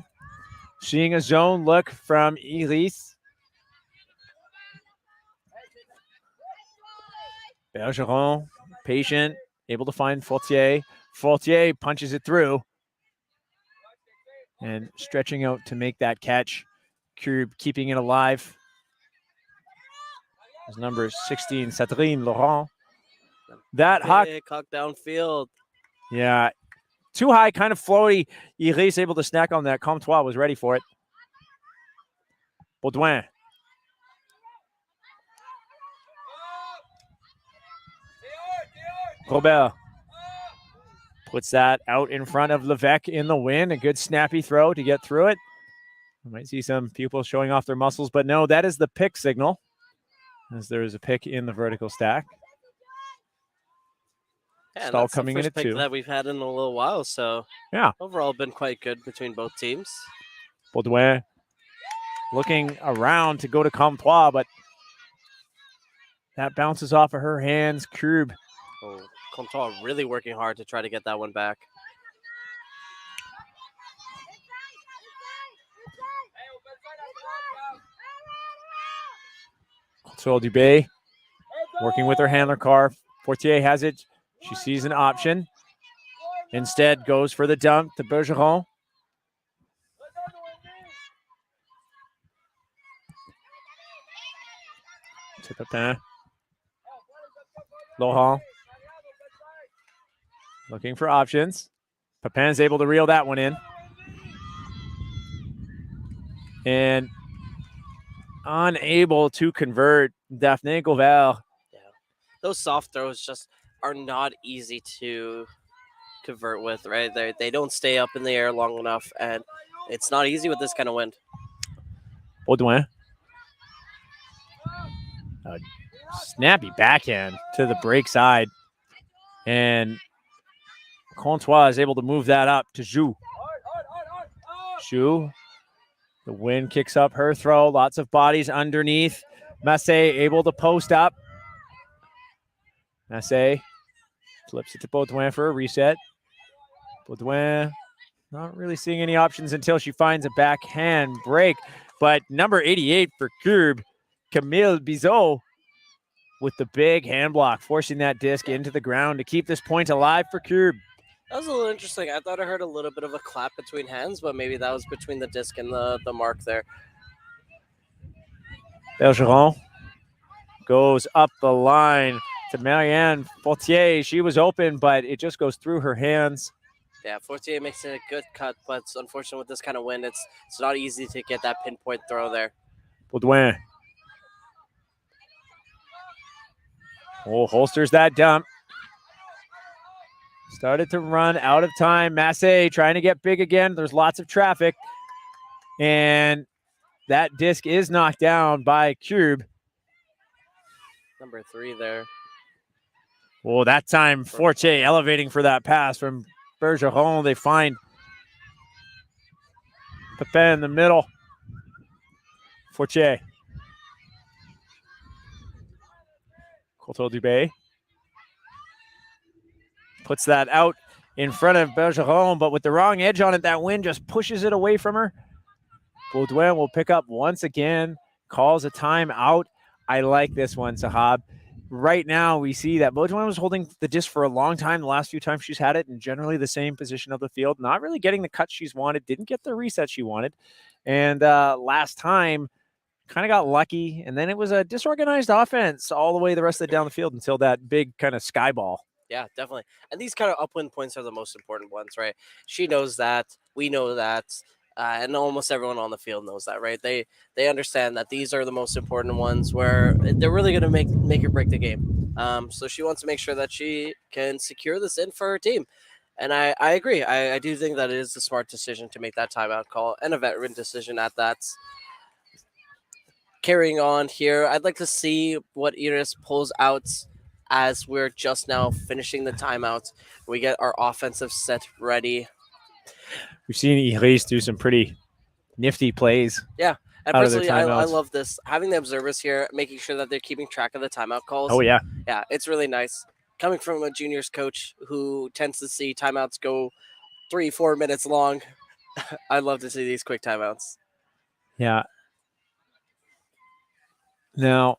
Seeing a zone look from Iris. Bergeron, patient, able to find Fortier. Fortier punches it through. And stretching out to make that catch. Cube keeping it alive. His number 16, Catherine Laurent. That hawk downfield. Yeah. Too high, kind of floaty. Iris able to snack on that. Comtois was ready for it. Baudouin. Robert puts that out in front of Levesque in the wind. A good snappy throw to get through it. We might see some people showing off their muscles, but no, that is the pick signal, as there is a pick in the vertical stack. Yeah, Stall coming in at 2. That we've had in a little while, so yeah, overall been quite good between both teams. Baudouin looking around to go to Comtois, but that bounces off of her hands. Curb. Oh, Comtois really working hard to try to get that one back. Control Dubé working with her handler car. Fortier has it. She sees an option. Instead goes for the dump to Bergeron. To Pepin. Laurent. Looking for options. Pepin's able to reel that one in. And unable to convert. Daphne Gouvert. Yeah. Those soft throws just are not easy to convert with, right? They don't stay up in the air long enough, and it's not easy with this kind of wind. Baudouin. A snappy backhand to the break side. And Comtois is able to move that up to Zhu. Zhu. The wind kicks up her throw. Lots of bodies underneath. Massé able to post up. Massé flips it to Baudouin for a reset. Baudouin not really seeing any options until she finds a backhand break. But number 88 for Curb, Camille Bizot, with the big hand block, forcing that disc into the ground to keep this point alive for Curb. That was a little interesting. I thought I heard a little bit of a clap between hands, but maybe that was between the disc and the mark there. Bergeron goes up the line to Marianne Fortier. She was open, but it just goes through her hands. Yeah, Fortier makes it a good cut, but unfortunately with this kind of wind, it's not easy to get that pinpoint throw there. Baudouin. Oh, holsters that dump. Started to run out of time. Massé trying to get big again. There's lots of traffic. And that disc is knocked down by Cube. Number 3 there. Oh, that time Fortier elevating for that pass from Bergeron. They find Pepin in the middle. Fortier. Coulthard Dubé puts that out in front of Bergeron, but with the wrong edge on it, that wind just pushes it away from her. Baudouin will pick up once again, calls a timeout. I like this one, Sahab. Right now, we see that Baudouin was holding the disc for a long time. The last few times she's had it in generally the same position of the field, not really getting the cut she's wanted, didn't get the reset she wanted. And last time, kind of got lucky, and then it was a disorganized offense all the way the rest of it down the field until that big kind of sky ball. Yeah, definitely. And these kind of upwind points are the most important ones, right? She knows that. We know that. And almost everyone on the field knows that, right? They understand that these are the most important ones where they're really going to make or break the game. So she wants to make sure that she can secure this in for her team. And I agree. I do think that it is a smart decision to make that timeout call and a veteran decision at that. Carrying on here, I'd like to see what Iris pulls out as we're just now finishing the timeout. We get our offensive set ready. We've seen Iris do some pretty nifty plays. Yeah. And out of their personally, I timeouts. love this. Having the observers here, making sure that they're keeping track of the timeout calls. Oh, yeah. Yeah, it's really nice. Coming from a juniors coach who tends to see timeouts go 3-4 minutes long, I love to see these quick timeouts. Yeah. Now,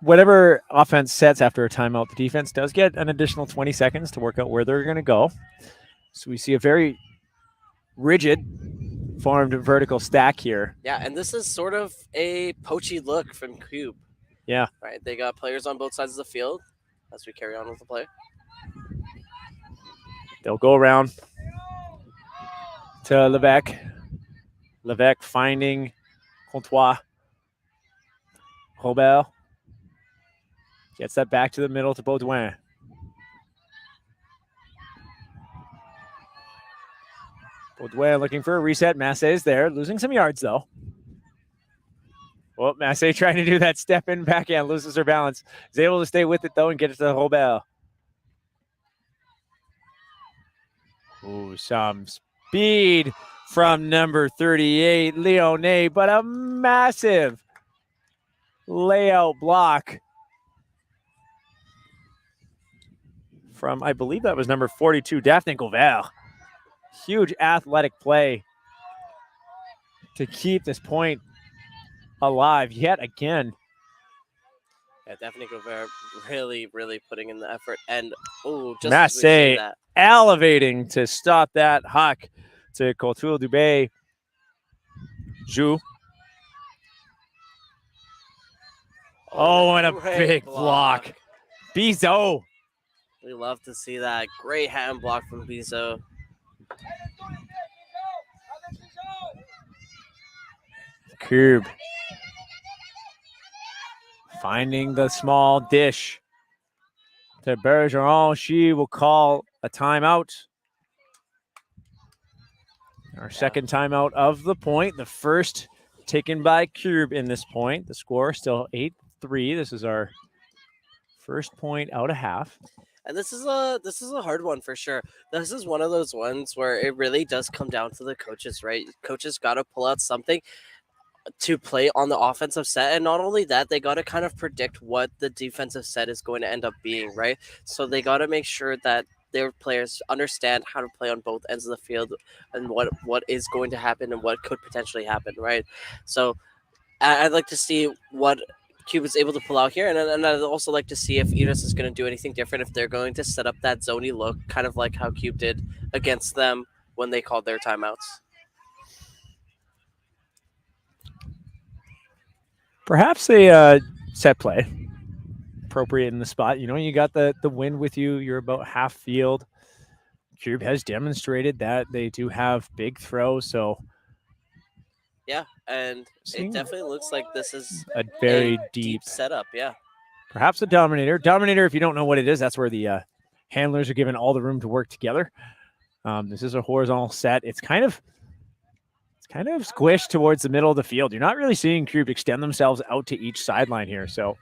whatever offense sets after a timeout, the defense does get an additional 20 seconds to work out where they're going to go. So we see a very rigid formed vertical stack here. Yeah, and this is sort of a poachy look from Cube. Yeah. Right, they got players on both sides of the field as we carry on with the play. They'll go around to Levesque. Levesque finding Comtois. Robert gets that back to the middle to Baudouin. Baudouin looking for a reset. Massé is there, losing some yards though. Well, Massé trying to do that step in backhand, loses her balance. Is able to stay with it though and get it to Robert. Ooh, some speed from number 38, Leoné, but a massive layout block from, I believe that was number 42, Daphne Gauvert. Huge athletic play to keep this point alive yet again. Yeah, Daphne Gauvert really, really putting in the effort. And, oh, just Massé that. Elevating to stop that huck to Couture Dubé. Jou. Oh, and a big block. Bizot. We love to see that. Great hand block from Bizot. Cube. Finding the small dish to Bergeron. She will call a timeout. Our second timeout of the point. The first taken by Cube in this point. The score still 8-3. This is our first point out of half. And this is a hard one for sure. This is one of those ones where it really does come down to the coaches, right? Coaches got to pull out something to play on the offensive set, and not only that, they got to kind of predict what the defensive set is going to end up being, right? So they got to make sure that their players understand how to play on both ends of the field and what is going to happen and what could potentially happen, right? So I'd like to see what Cube is able to pull out here, and I'd also like to see if Iris is going to do anything different, if they're going to set up that zony look, kind of like how Cube did against them when they called their timeouts. Perhaps a set play appropriate in the spot. You know, you got the wind with you. You're about half field. Cube has demonstrated that they do have big throws. So yeah, and it definitely looks like this is a very deep setup. Yeah, perhaps a dominator. Dominator, if you don't know what it is, that's where the handlers are given all the room to work together. This is a horizontal set. It's kind of squished towards the middle of the field. You're not really seeing Cube extend themselves out to each sideline here. So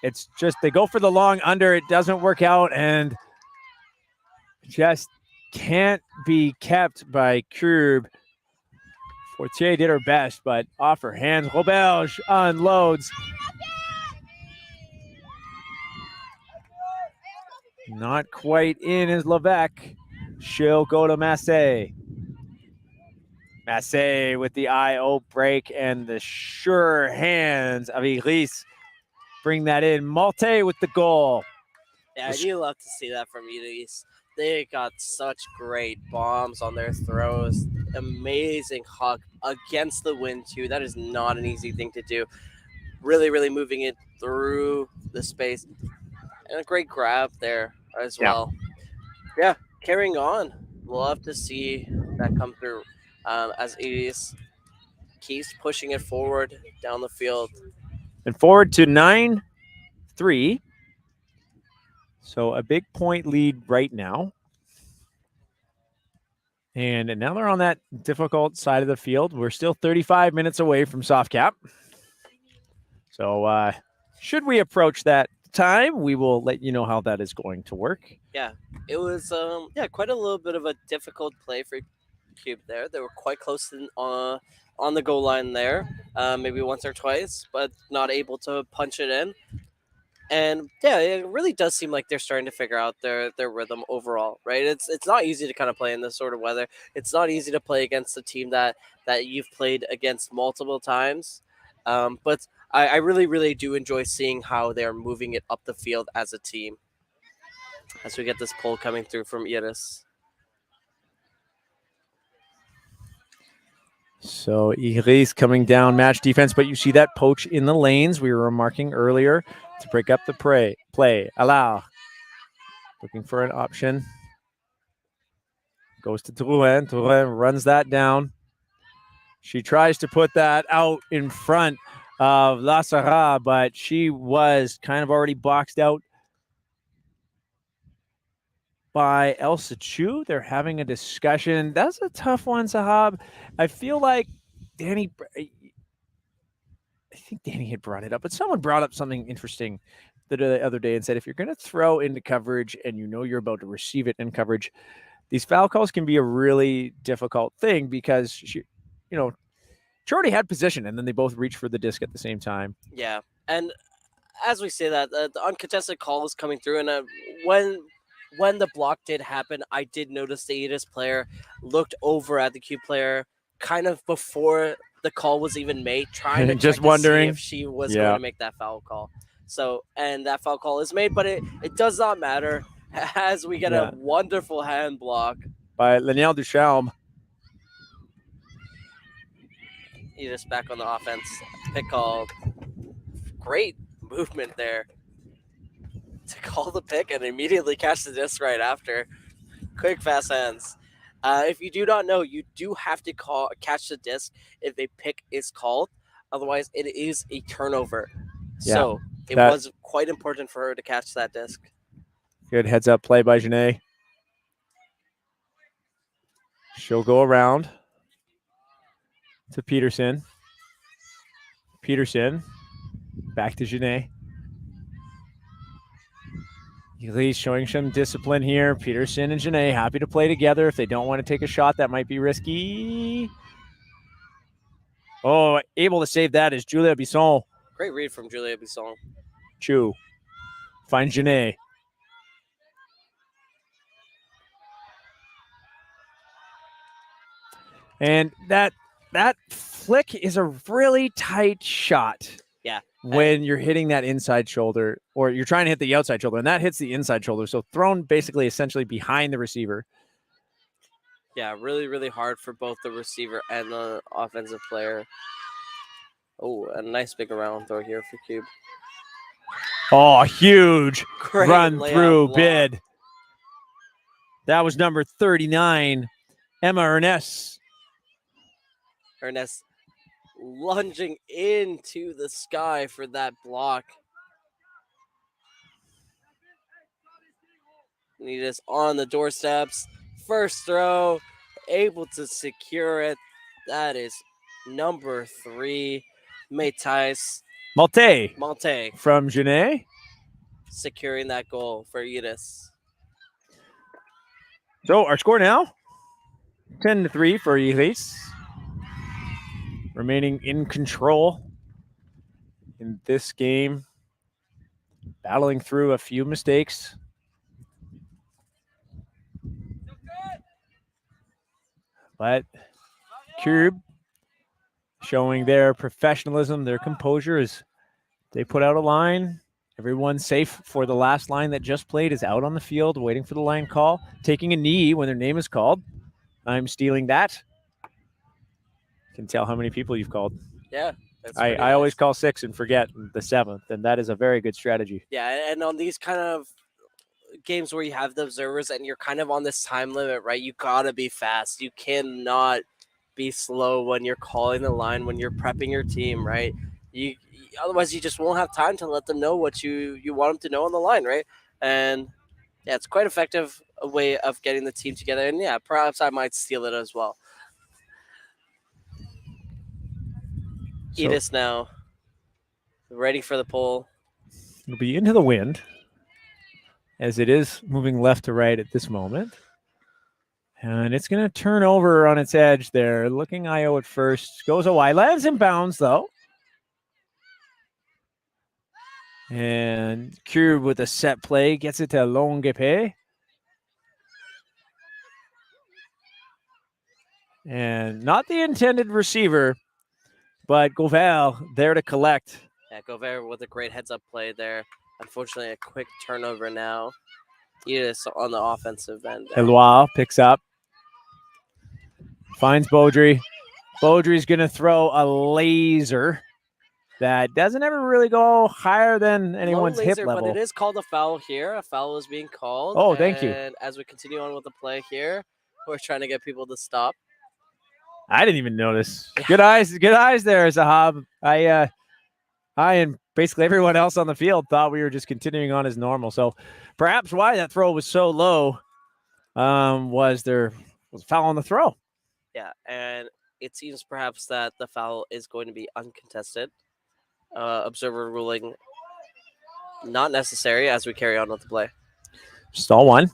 it's just they go for the long under. It doesn't work out and just can't be kept by Cube. Fortier did her best, but off her hands. Robert unloads. Not quite in is Levesque. She'll go to Massey. Massey with the IO break and the sure hands of Elise bring that in. Malte with the goal. Yeah, you love to see that from Elise. They got such great bombs on their throws. Amazing hug against the wind, too. That is not an easy thing to do. Really, really moving it through the space. And a great grab there as well. Yeah, carrying on. Love to see that come through as Elise keeps pushing it forward down the field. And forward to 9-3. So a big point lead right now. And now they're on that difficult side of the field. We're still 35 minutes away from soft cap. So should we approach that time, we will let you know how that is going to work. Yeah, it was quite a little bit of a difficult play for Cube there. They were quite close on the goal line there, maybe once or twice, but not able to punch it in. And yeah, it really does seem like they're starting to figure out their rhythm overall, right? It's not easy to kind of play in this sort of weather. It's not easy to play against a team that you've played against multiple times. But I really, really do enjoy seeing how they're moving it up the field as a team. As we get this pull coming through from Iris. So Iris coming down, match defense, but you see that poach in the lanes we were remarking earlier to break up the play. Allow. Looking for an option. Goes to Drouin. Drouin runs that down. She tries to put that out in front of Lassara, but she was kind of already boxed out by Elsa Chu. They're having a discussion. That's a tough one, Sahab. I feel like I think Danny had brought it up, but someone brought up something interesting the other day and said, if you're going to throw into coverage and you know you're about to receive it in coverage, these foul calls can be a really difficult thing because she already had position and then they both reach for the disc at the same time. Yeah. And as we say that, the uncontested call is coming through. And when the block did happen, I did notice the Edis player looked over at the Q player kind of before the call was even made, trying to just check wondering to see if she was going to make that foul call. So, and that foul call is made, but it does not matter as we get a wonderful hand block by Leniel Duchalme. Edis back on the offense. Pick called. Great movement there to call the pick and immediately catch the disc right after. Quick, fast hands. If you do not know, you do have to catch the disc if a pick is called. Otherwise, it is a turnover. Yeah, so it was quite important for her to catch that disc. Good heads up play by Janae. She'll go around to Peterson. Peterson back to Janae. Elise showing some discipline here. Peterson and Janae happy to play together. If they don't want to take a shot, that might be risky. Oh, able to save that is Julia Bisson. Great read from Julia Bisson. Chu finds Janae. And that flick is a really tight shot. Yeah. When you're hitting that inside shoulder, or you're trying to hit the outside shoulder, and that hits the inside shoulder. So thrown basically essentially behind the receiver. Yeah, really, really hard for both the receiver and the offensive player. Oh, a nice big around throw here for Cube. Oh, huge Great run through block. bid. That was number 39, Emma Ernest. Ernest lunging into the sky for that block. Nita's on the doorsteps. First throw, able to secure it. That is number 3, Mathis Malte from Janae. Securing that goal for Edis. So our score now, 10-3 for Elise. Remaining in control in this game. Battling through a few mistakes. But Cube showing their professionalism, their composure as they put out a line. Everyone safe for the last line that just played is out on the field, waiting for the line call, taking a knee when their name is called. I'm stealing that. Can tell how many people you've called. Yeah. That's I always call 6 and forget the 7th, and that is a very good strategy. Yeah, and on these kind of games where you have the observers and you're kind of on this time limit, right? You gotta be fast. You cannot be slow when you're calling the line, when you're prepping your team, right? You otherwise you just won't have time to let them know what you want them to know on the line, right? And yeah, it's quite effective a way of getting the team together. And yeah, perhaps I might steal it as well. So Edis now ready for the pull. it'll be into the wind as it is moving left to right at this moment. And it's going to turn over on its edge there. Looking IO at first. Goes away. Lands in bounds, though. And Cube with a set play. Gets it to Longepe. And not the intended receiver, but Govel there to collect. Yeah, Gover with a great heads-up play there. Unfortunately, a quick turnover now. Edis on the offensive end. Eloy picks up. Finds Beaudry. Beaudry's going to throw a laser that doesn't ever really go higher than anyone's Low hip laser, level. But it is called a foul here. A foul is being called. Oh, thank you. And as we continue on with the play here, we're trying to get people to stop. I didn't even notice. Good eyes there, Zahab. I and basically everyone else on the field thought we were just continuing on as normal. So perhaps why that throw was so low was there was a foul on the throw. Yeah, and it seems perhaps that the foul is going to be uncontested. Observer ruling not necessary as we carry on with the play. Stall one.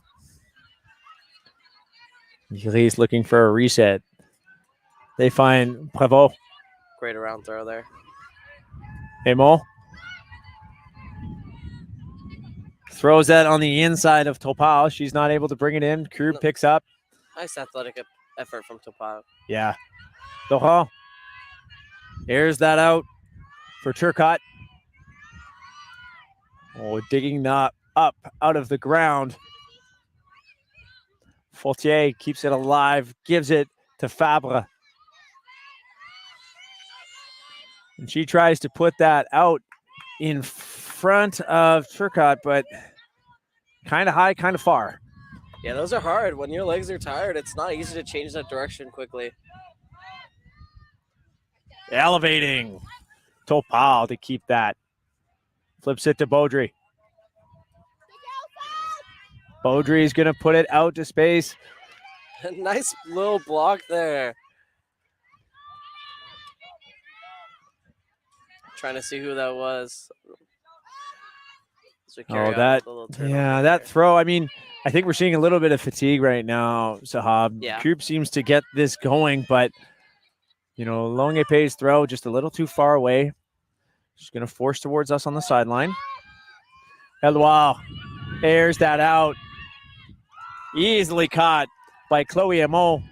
He's looking for a reset. They find Prevost. Great around throw there. Emo throws that on the inside of Topal. She's not able to bring it in. Crew picks up. Nice athletic effort from Topal. Yeah. Doha airs that out for Turcotte. Oh, digging that up out of the ground. Faultier keeps it alive, gives it to Fabre. And she tries to put that out in front of Turcotte, but kind of high, kind of far. Yeah, those are hard. When your legs are tired, it's not easy to change that direction quickly. Elevating. Topal to keep that. Flips it to Beaudry. Beaudry is going to put it out to space. Nice little block there. Trying to see who that was. So that throw. I mean, I think we're seeing a little bit of fatigue right now, Sahab. Yeah. Coop seems to get this going, but, Longepe's throw just a little too far away. She's going to force towards us on the sideline. Eloy airs that out. Easily caught by Chloe Amo.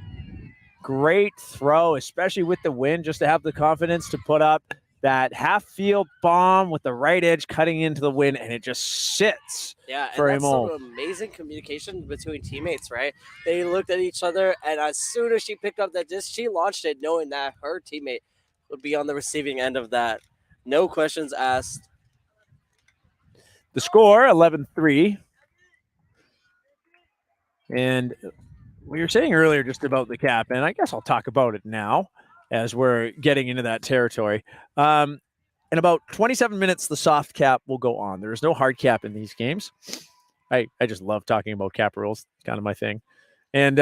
Great throw, especially with the wind, just to have the confidence to put up that half-field bomb with the right edge cutting into the wind, and it just sits. Yeah, and for that's Amo. some amazing communication between teammates, right? They looked at each other, and as soon as she picked up that disc, she launched it knowing that her teammate would be on the receiving end of that. No questions asked. The score, 11-3. And we were saying earlier just about the cap, and I guess I'll talk about it now as we're getting into that territory. In about 27 minutes, the soft cap will go on. There is no hard cap in these games. I just love talking about cap rules. It's kind of my thing. And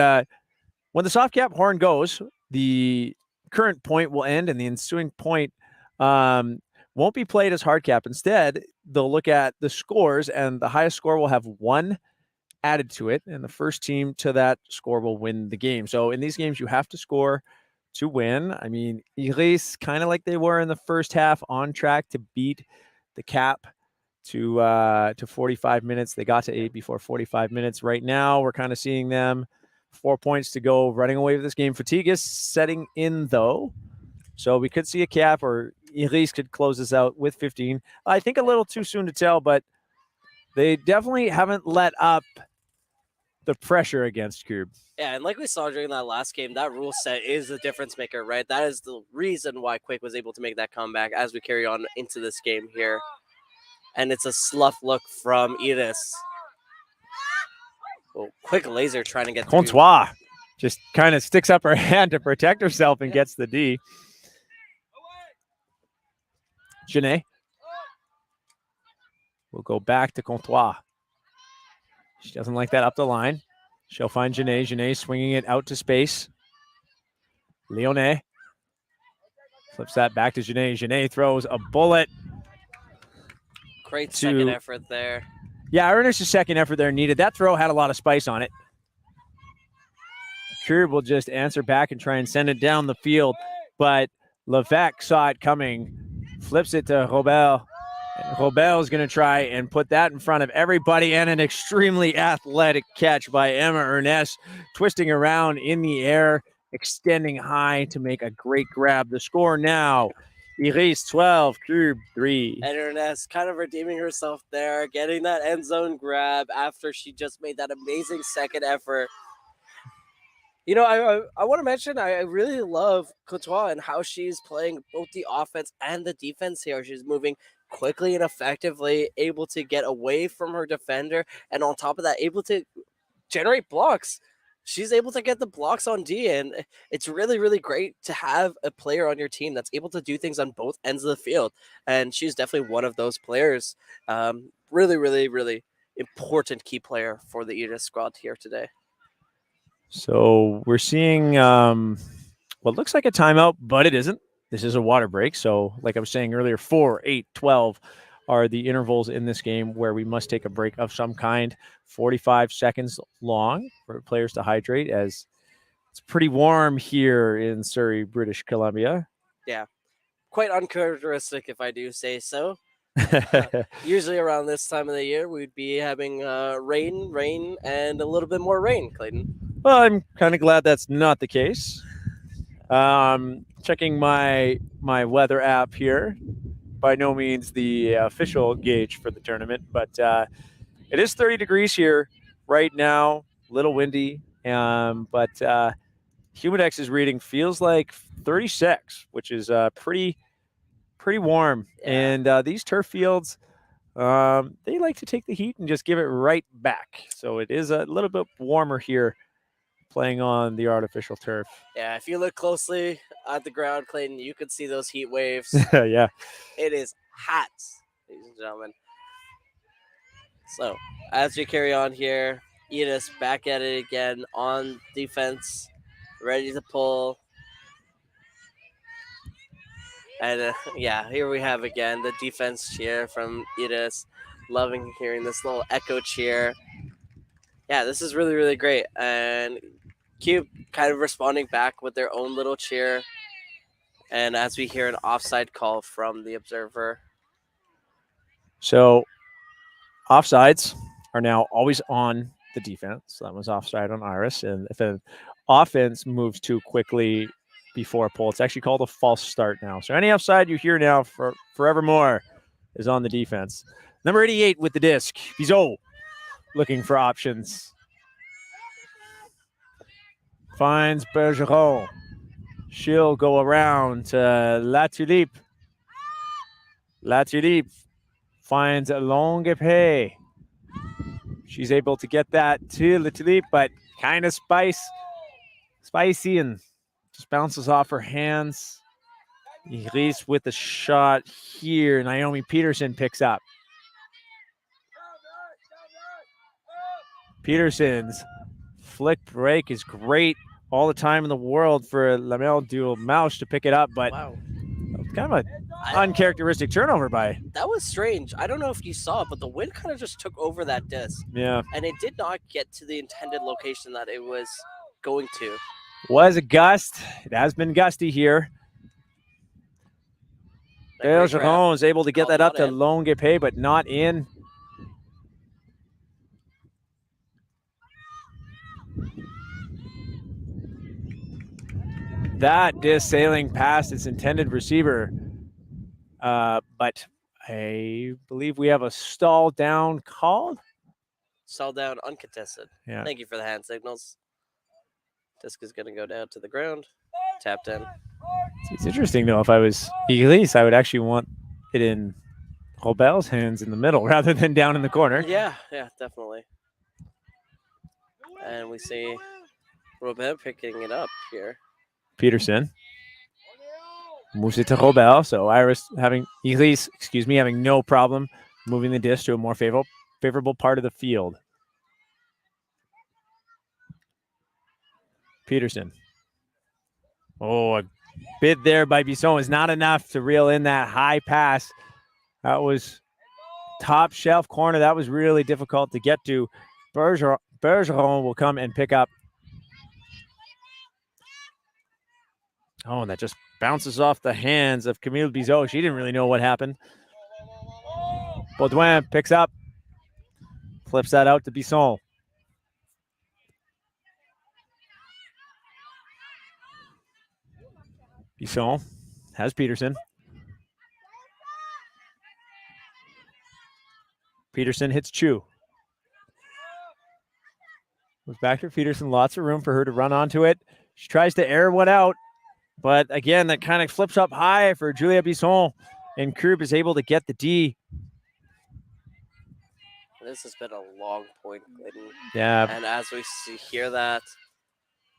when the soft cap horn goes, the current point will end and the ensuing point won't be played as hard cap. Instead, they'll look at the scores, and the highest score will have one added to it, and the first team to that score will win the game. So in these games, you have to score to win. I mean, Iris, kind of like they were in the first half, on track to beat the cap to 45 minutes. They got to 8 before 45 minutes. Right now, we're kind of seeing them 4 points to go, running away with this game. Fatigue is setting in, though. So we could see a cap, or Iris could close this out with 15. I think a little too soon to tell, but they definitely haven't let up the pressure against Cube. Yeah, and like we saw during that last game, that rule set is the difference maker, right? That is the reason why Quick was able to make that comeback as we carry on into this game here. And it's a slough look from Iris. Oh, quick laser trying to get through. Contois just kind of sticks up her hand to protect herself and gets the D. Janae will go back to Contois. She doesn't like that up the line. She'll find Janae. Janae swinging it out to space. Leonet flips that back to Janae. Janae throws a bullet. Great second effort there. Yeah, Ernest's second effort there needed. That throw had a lot of spice on it. Curb will just answer back and try and send it down the field, but Levesque saw it coming, flips it to Robel. And Robel is going to try and put that in front of everybody, and an extremely athletic catch by Emma Ernest, twisting around in the air, extending high to make a great grab. The score now, Iris 12, Cube 3. And Ernest kind of redeeming herself there, getting that end zone grab after she just made that amazing second effort. You know, I want to mention, I really love Courtois and how she's playing both the offense and the defense here. She's moving quickly and effectively, able to get away from her defender, and on top of that, able to generate blocks. She's able to get the blocks on D, and it's really, really great to have a player on your team that's able to do things on both ends of the field, and she's definitely one of those players. Really, really, really important key player for the Edith squad here today. So we're seeing what looks like a timeout, but it isn't. This is a water break. So like I was saying earlier, 4, 8, 12 are the intervals in this game where we must take a break of some kind. 45 seconds long for players to hydrate, as it's pretty warm here in Surrey, British Columbia. Yeah, quite uncharacteristic if I do say so. Usually around this time of the year, we'd be having rain, and a little bit more rain, Clayton. Well, I'm kind of glad that's not the case. Checking my weather app here. By no means the official gauge for the tournament, but it is 30 degrees here right now. A little windy, but Humidex's reading feels like 36, which is pretty warm. Yeah. And these turf fields, they like to take the heat and just give it right back. So it is a little bit warmer here, playing on the artificial turf. Yeah, if you look closely at the ground, Clayton, you could see those heat waves. Yeah. It is hot, ladies and gentlemen. So, as we carry on here, Edith back at it again on defense, ready to pull. And yeah, here we have again the defense cheer from Edith. Loving hearing this little echo cheer. Yeah, this is really, really great. And Cube kind of responding back with their own little cheer. And as we hear an offside call from the observer. So offsides are now always on the defense. That was offside on Iris. And if an offense moves too quickly before a pull, it's actually called a false start now. So any offside you hear now for forevermore is on the defense. Number 88 with the disc. Bizot looking for options. Finds Bergeron. She'll go around to La Tulipe. La Tulipe finds Longuepay. She's able to get that to La Tulipe, but kind of spicy and just bounces off her hands. Iris with the shot here. Naomi Peterson picks up. Peterson's flick break is great all the time in the world for Lamel Duel Mausch to pick it up, but wow, kind of an uncharacteristic turnover by. That was strange. I don't know if you saw it, but the wind kind of just took over that disc. Yeah. And it did not get to the intended location that it was going to. Was a gust. It has been gusty here. Bergeron is able to get that up to Longuepay, but not in. that disc sailing past its intended receiver. But I believe we have a stall down called. Stall down uncontested. Yeah. Thank you for the hand signals. Disc is going to go down to the ground. Tapped in. It's interesting, though. If I was Elise, I would actually want it in Robert's hands in the middle rather than down in the corner. Yeah, definitely. And we see Robert picking it up here. Peterson moves it to Robert. So Elise having no problem moving the disc to a more favorable part of the field. Peterson. Oh, a bid there by Bisson is not enough to reel in that high pass. That was top shelf corner. That was really difficult to get to. Bergeron will come and pick up. Oh, and that just bounces off the hands of Camille Bizot. She didn't really know what happened. Baudouin picks up. Flips that out to Bisson. Bisson has Peterson. Peterson hits Chu. Goes back to Peterson. Lots of room for her to run onto it. She tries to air one out. But again, that kind of flips up high for Julia Bisson. And Krupp is able to get the D. This has been a long point, Clayton. Yeah. And as we hear that,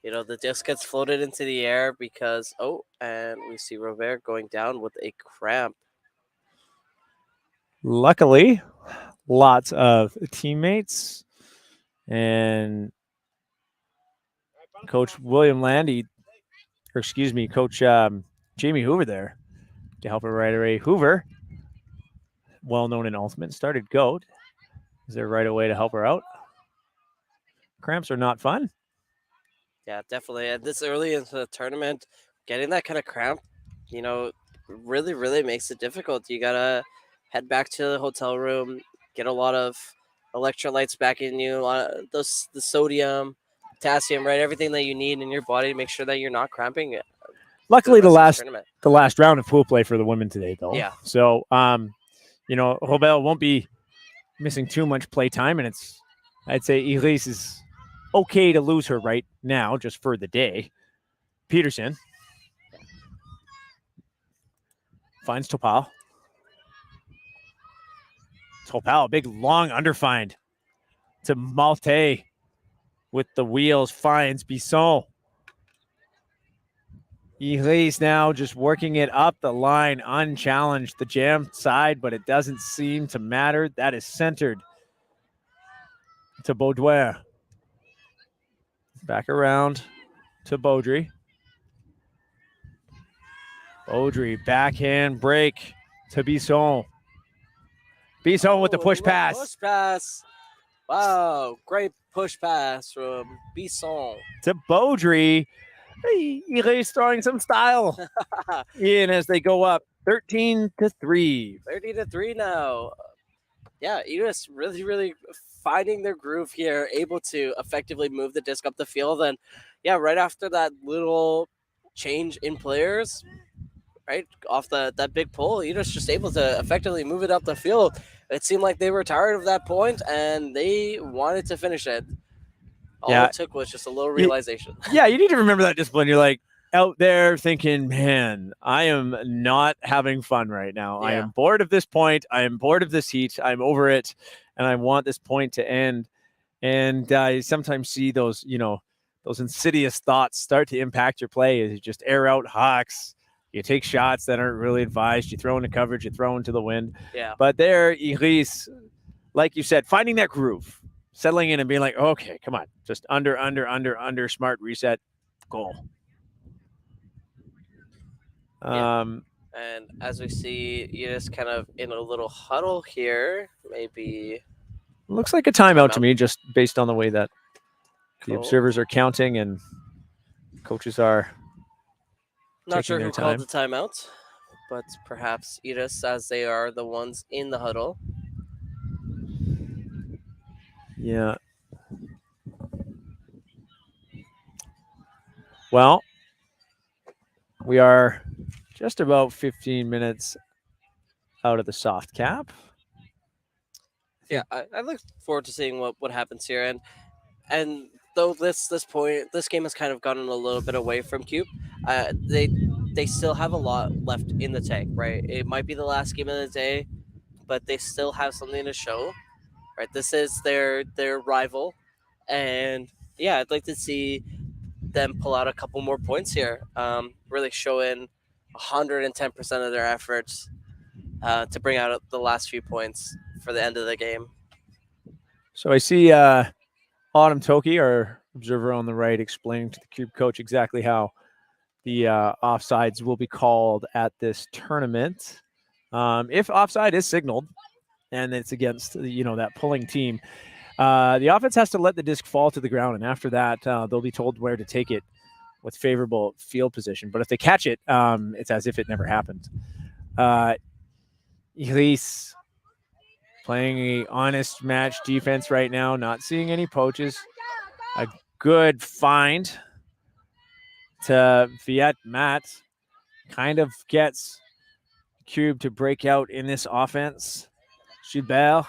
the disc gets floated into the air because, and we see Robert going down with a cramp. Luckily, lots of teammates and Coach William Landy, Coach Jamie Hoover there to help her right away. Hoover, well known in Ultimate, started GOAT. Is there right away to help her out? Cramps are not fun. Yeah, definitely. And this early into the tournament, getting that kind of cramp, really, really makes it difficult. You got to head back to the hotel room, get a lot of electrolytes back in you, the sodium, potassium, right? Everything that you need in your body to make sure that you're not cramping. Luckily, the last round of pool play for the women today, though. Yeah. So, Robel won't be missing too much play time, and I'd say Elise is okay to lose her right now just for the day. Peterson finds Topal. Topal, big long underfind to Malte with the wheels, finds Bisson. Elise now just working it up the line, unchallenged, the jam side, but it doesn't seem to matter. That is centered to Baudouin. Back around to Baudry. Baudry, backhand break to Bisson. Bisson with the push pass. Push pass. Wow, great push pass from Bisson. To Baudry. Elise throwing some style in as they go up 13-3. 13-3 now. Yeah, Edis really, really finding their groove here, able to effectively move the disc up the field. And yeah, right after that little change in players, right off that big pull, Edis just able to effectively move it up the field. It seemed like they were tired of that point and they wanted to finish it. All it took was just a little realization. Yeah, you need to remember that discipline. You're like out there thinking, man, I am not having fun right now. Yeah. I am bored of this point. I am bored of this heat. I'm over it. And I want this point to end. And you sometimes see those, those insidious thoughts start to impact your play as you just air out hawks. You take shots that aren't really advised. You throw into coverage. You throw into the wind. Yeah. But there, Iris, like you said, finding that groove. Settling in and being like, okay, come on. Just under, smart reset, goal. And as we see, Eunice kind of in a little huddle here, maybe. Looks like a timeout to me, just based on the way that the observers are counting and coaches are not sure who time. called the timeout, but perhaps Eunice, as they are the ones in the huddle. Yeah. Well, We are just about 15 minutes out of the soft cap. Yeah, I look forward to seeing what happens here, and though this point this game has kind of gotten a little bit away from Cube, they still have a lot left in the tank, right? It might be the last game of the day, but they still have something to show, right? This is their rival, and yeah, I'd like to see them pull out a couple more points here. Really showing 110% of their efforts to bring out the last few points for the end of the game. So I see Autumn Toki, our observer on the right, explaining to the Cube coach exactly how the offsides will be called at this tournament. If offside is signaled and it's against that pulling team, the offense has to let the disc fall to the ground, and after that, they'll be told where to take it with favorable field position. But if they catch it, it's as if it never happened. Iris playing a honest match defense right now, not seeing any poaches. A good find to Viet Matt. Kind of gets Cube to break out in this offense. Gilbert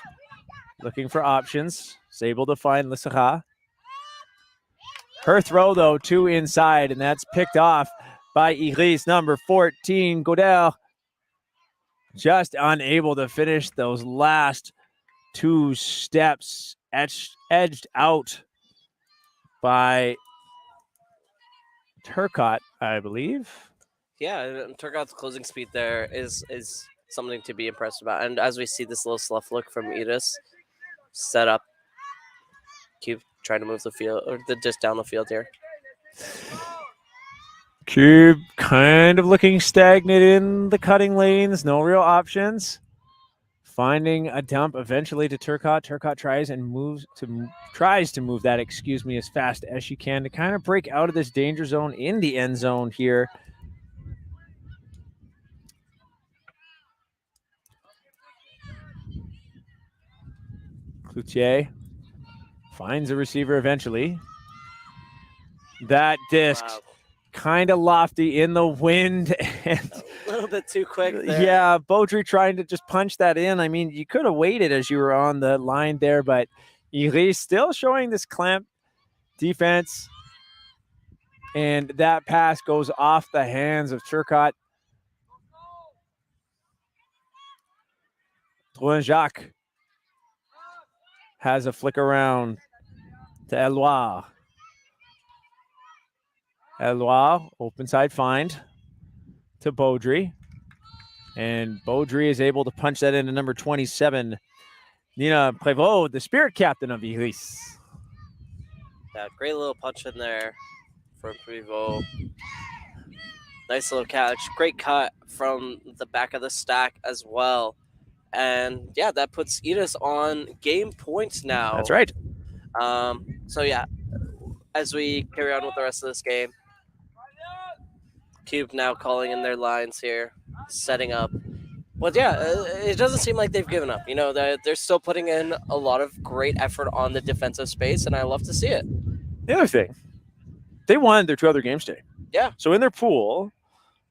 looking for options. Is able to find Lissara. Her throw, though, to inside, and that's picked off by Iris, number 14, Godel. Just unable to finish those last two steps, edged out by Turcotte, I believe. Yeah, Turcotte's closing speed there is something to be impressed about. And as we see this little slough look from Edis, set up, keep trying to move the field or the disc down the field here. Cube kind of looking stagnant in the cutting lanes, no real options. Finding a dump eventually to Turcotte. Turcotte tries to move that, as fast as she can to kind of break out of this danger zone in the end zone here. Cloutier finds a receiver eventually. That disc kind of lofty in the wind. And a little bit too quick there. Yeah, Beaudry trying to just punch that in. I mean, you could have waited as you were on the line there, but Iris still showing this clamp defense. And that pass goes off the hands of Turcotte. Drouin Jacques has a flick around to Eloire. Eloire, open side find to Beaudry. And Beaudry is able to punch that into number 27, Nina Prévost, the spirit captain of Iris. Yeah, great little punch in there from Prévost. Nice little catch. Great cut from the back of the stack as well. And yeah, that puts Edis on game points now. That's right. So yeah, as we carry on with the rest of this game, Cube now calling in their lines here, setting up. But yeah, it doesn't seem like they've given up. They're still putting in a lot of great effort on the defensive space, and I love to see it. The other thing, they won their two other games today. Yeah. So in their pool,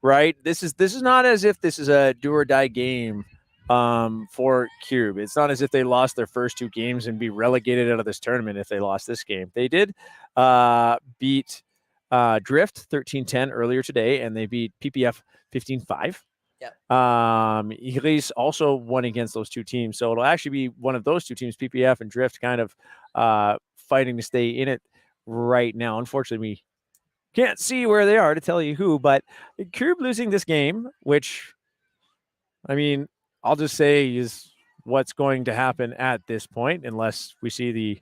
right, this is not as if this is a do or die game for Cube. It's not as if they lost their first two games and be relegated out of this tournament if they lost this game. They did beat Drift 13-10 earlier today, and they beat PPF 15-5. Yeah. Iris also won against those two teams, so it'll actually be one of those two teams, PPF and Drift, kind of fighting to stay in it right now. Unfortunately, we can't see where they are to tell you who, but Cube losing this game, which, I mean, I'll just say is what's going to happen at this point, unless we see the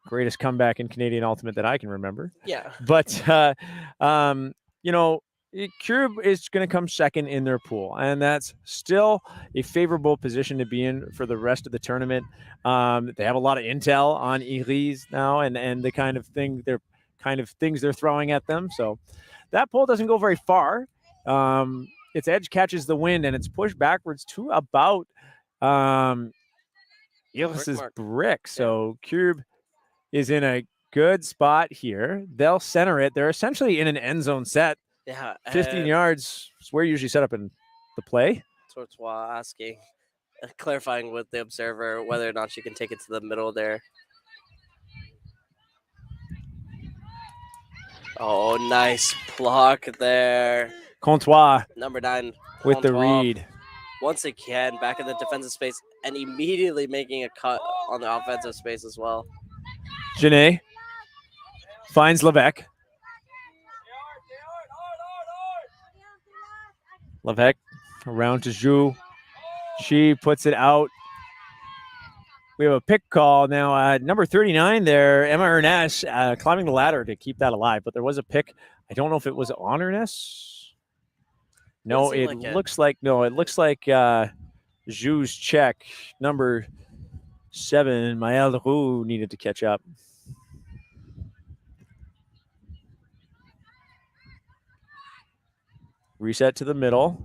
greatest comeback in Canadian Ultimate that I can remember. Yeah. But, Cube is going to come second in their pool, and that's still a favorable position to be in for the rest of the tournament. They have a lot of intel on Iris now, and the kind of things they're throwing at them. So that poll doesn't go very far. Its edge catches the wind, and it's pushed backwards to about Iris's brick. So Cube is in a good spot here. They'll center it. They're essentially in an end zone set. Yeah. 15 and yards is where you usually set up in the play. Tortois asking, clarifying with the observer whether or not she can take it to the middle there. Oh, nice block there. Comtois Number 9 with the Comtois, read. once again back in the defensive space and immediately making a cut on the offensive space as well. Janae finds Levesque. Levesque around to Zhu. She puts it out. We have a pick call now. Number 39 there, Emma Ernest, climbing the ladder to keep that alive. But there was a pick. I don't know if it was on Ernest. No, Doesn't it seem like it. looks like no. It looks like Zhu's check. Number 7, Maëlle Roux, needed to catch up. Reset to the middle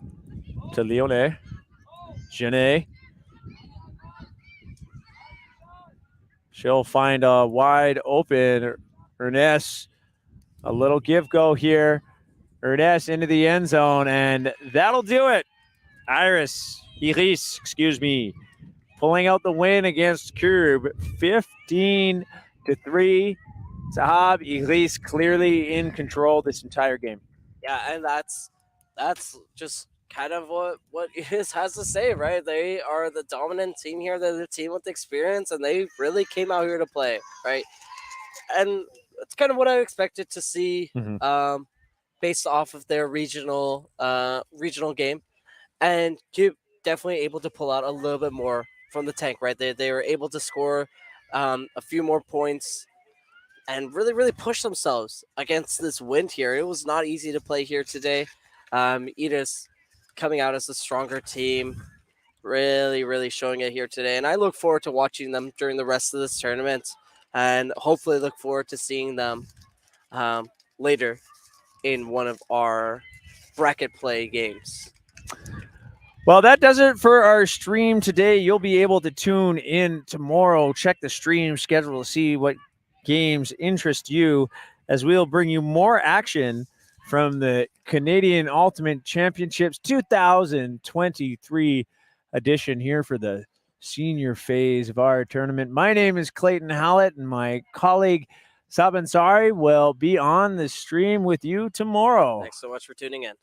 to Lyonnais. Genet. She'll find a wide open Ernest. A little give go here. Ernest into the end zone, and that'll do it. Iris, excuse me, pulling out the win against Curb, 15-3. Sahab, Iris clearly in control this entire game. Yeah, and that's just kind of what Iris has to say, right? They are the dominant team here. They're the team with experience, and they really came out here to play, right? And that's kind of what I expected to see, based off of their regional game, and Cube definitely able to pull out a little bit more from the tank, right? They were able to score a few more points and really push themselves against this wind here. It was not easy to play here today. Edith coming out as a stronger team, really showing it here today. And I look forward to watching them during the rest of this tournament, and hopefully look forward to seeing them later in one of our bracket play games. Well, that does it for our stream today. You'll be able to tune in tomorrow. Check the stream schedule to see what games interest you, as we'll bring you more action from the Canadian Ultimate Championships 2023 edition here for the senior phase of our tournament. My name is Clayton Hallett, and my colleague Saban Sari will be on the stream with you tomorrow. Thanks so much for tuning in.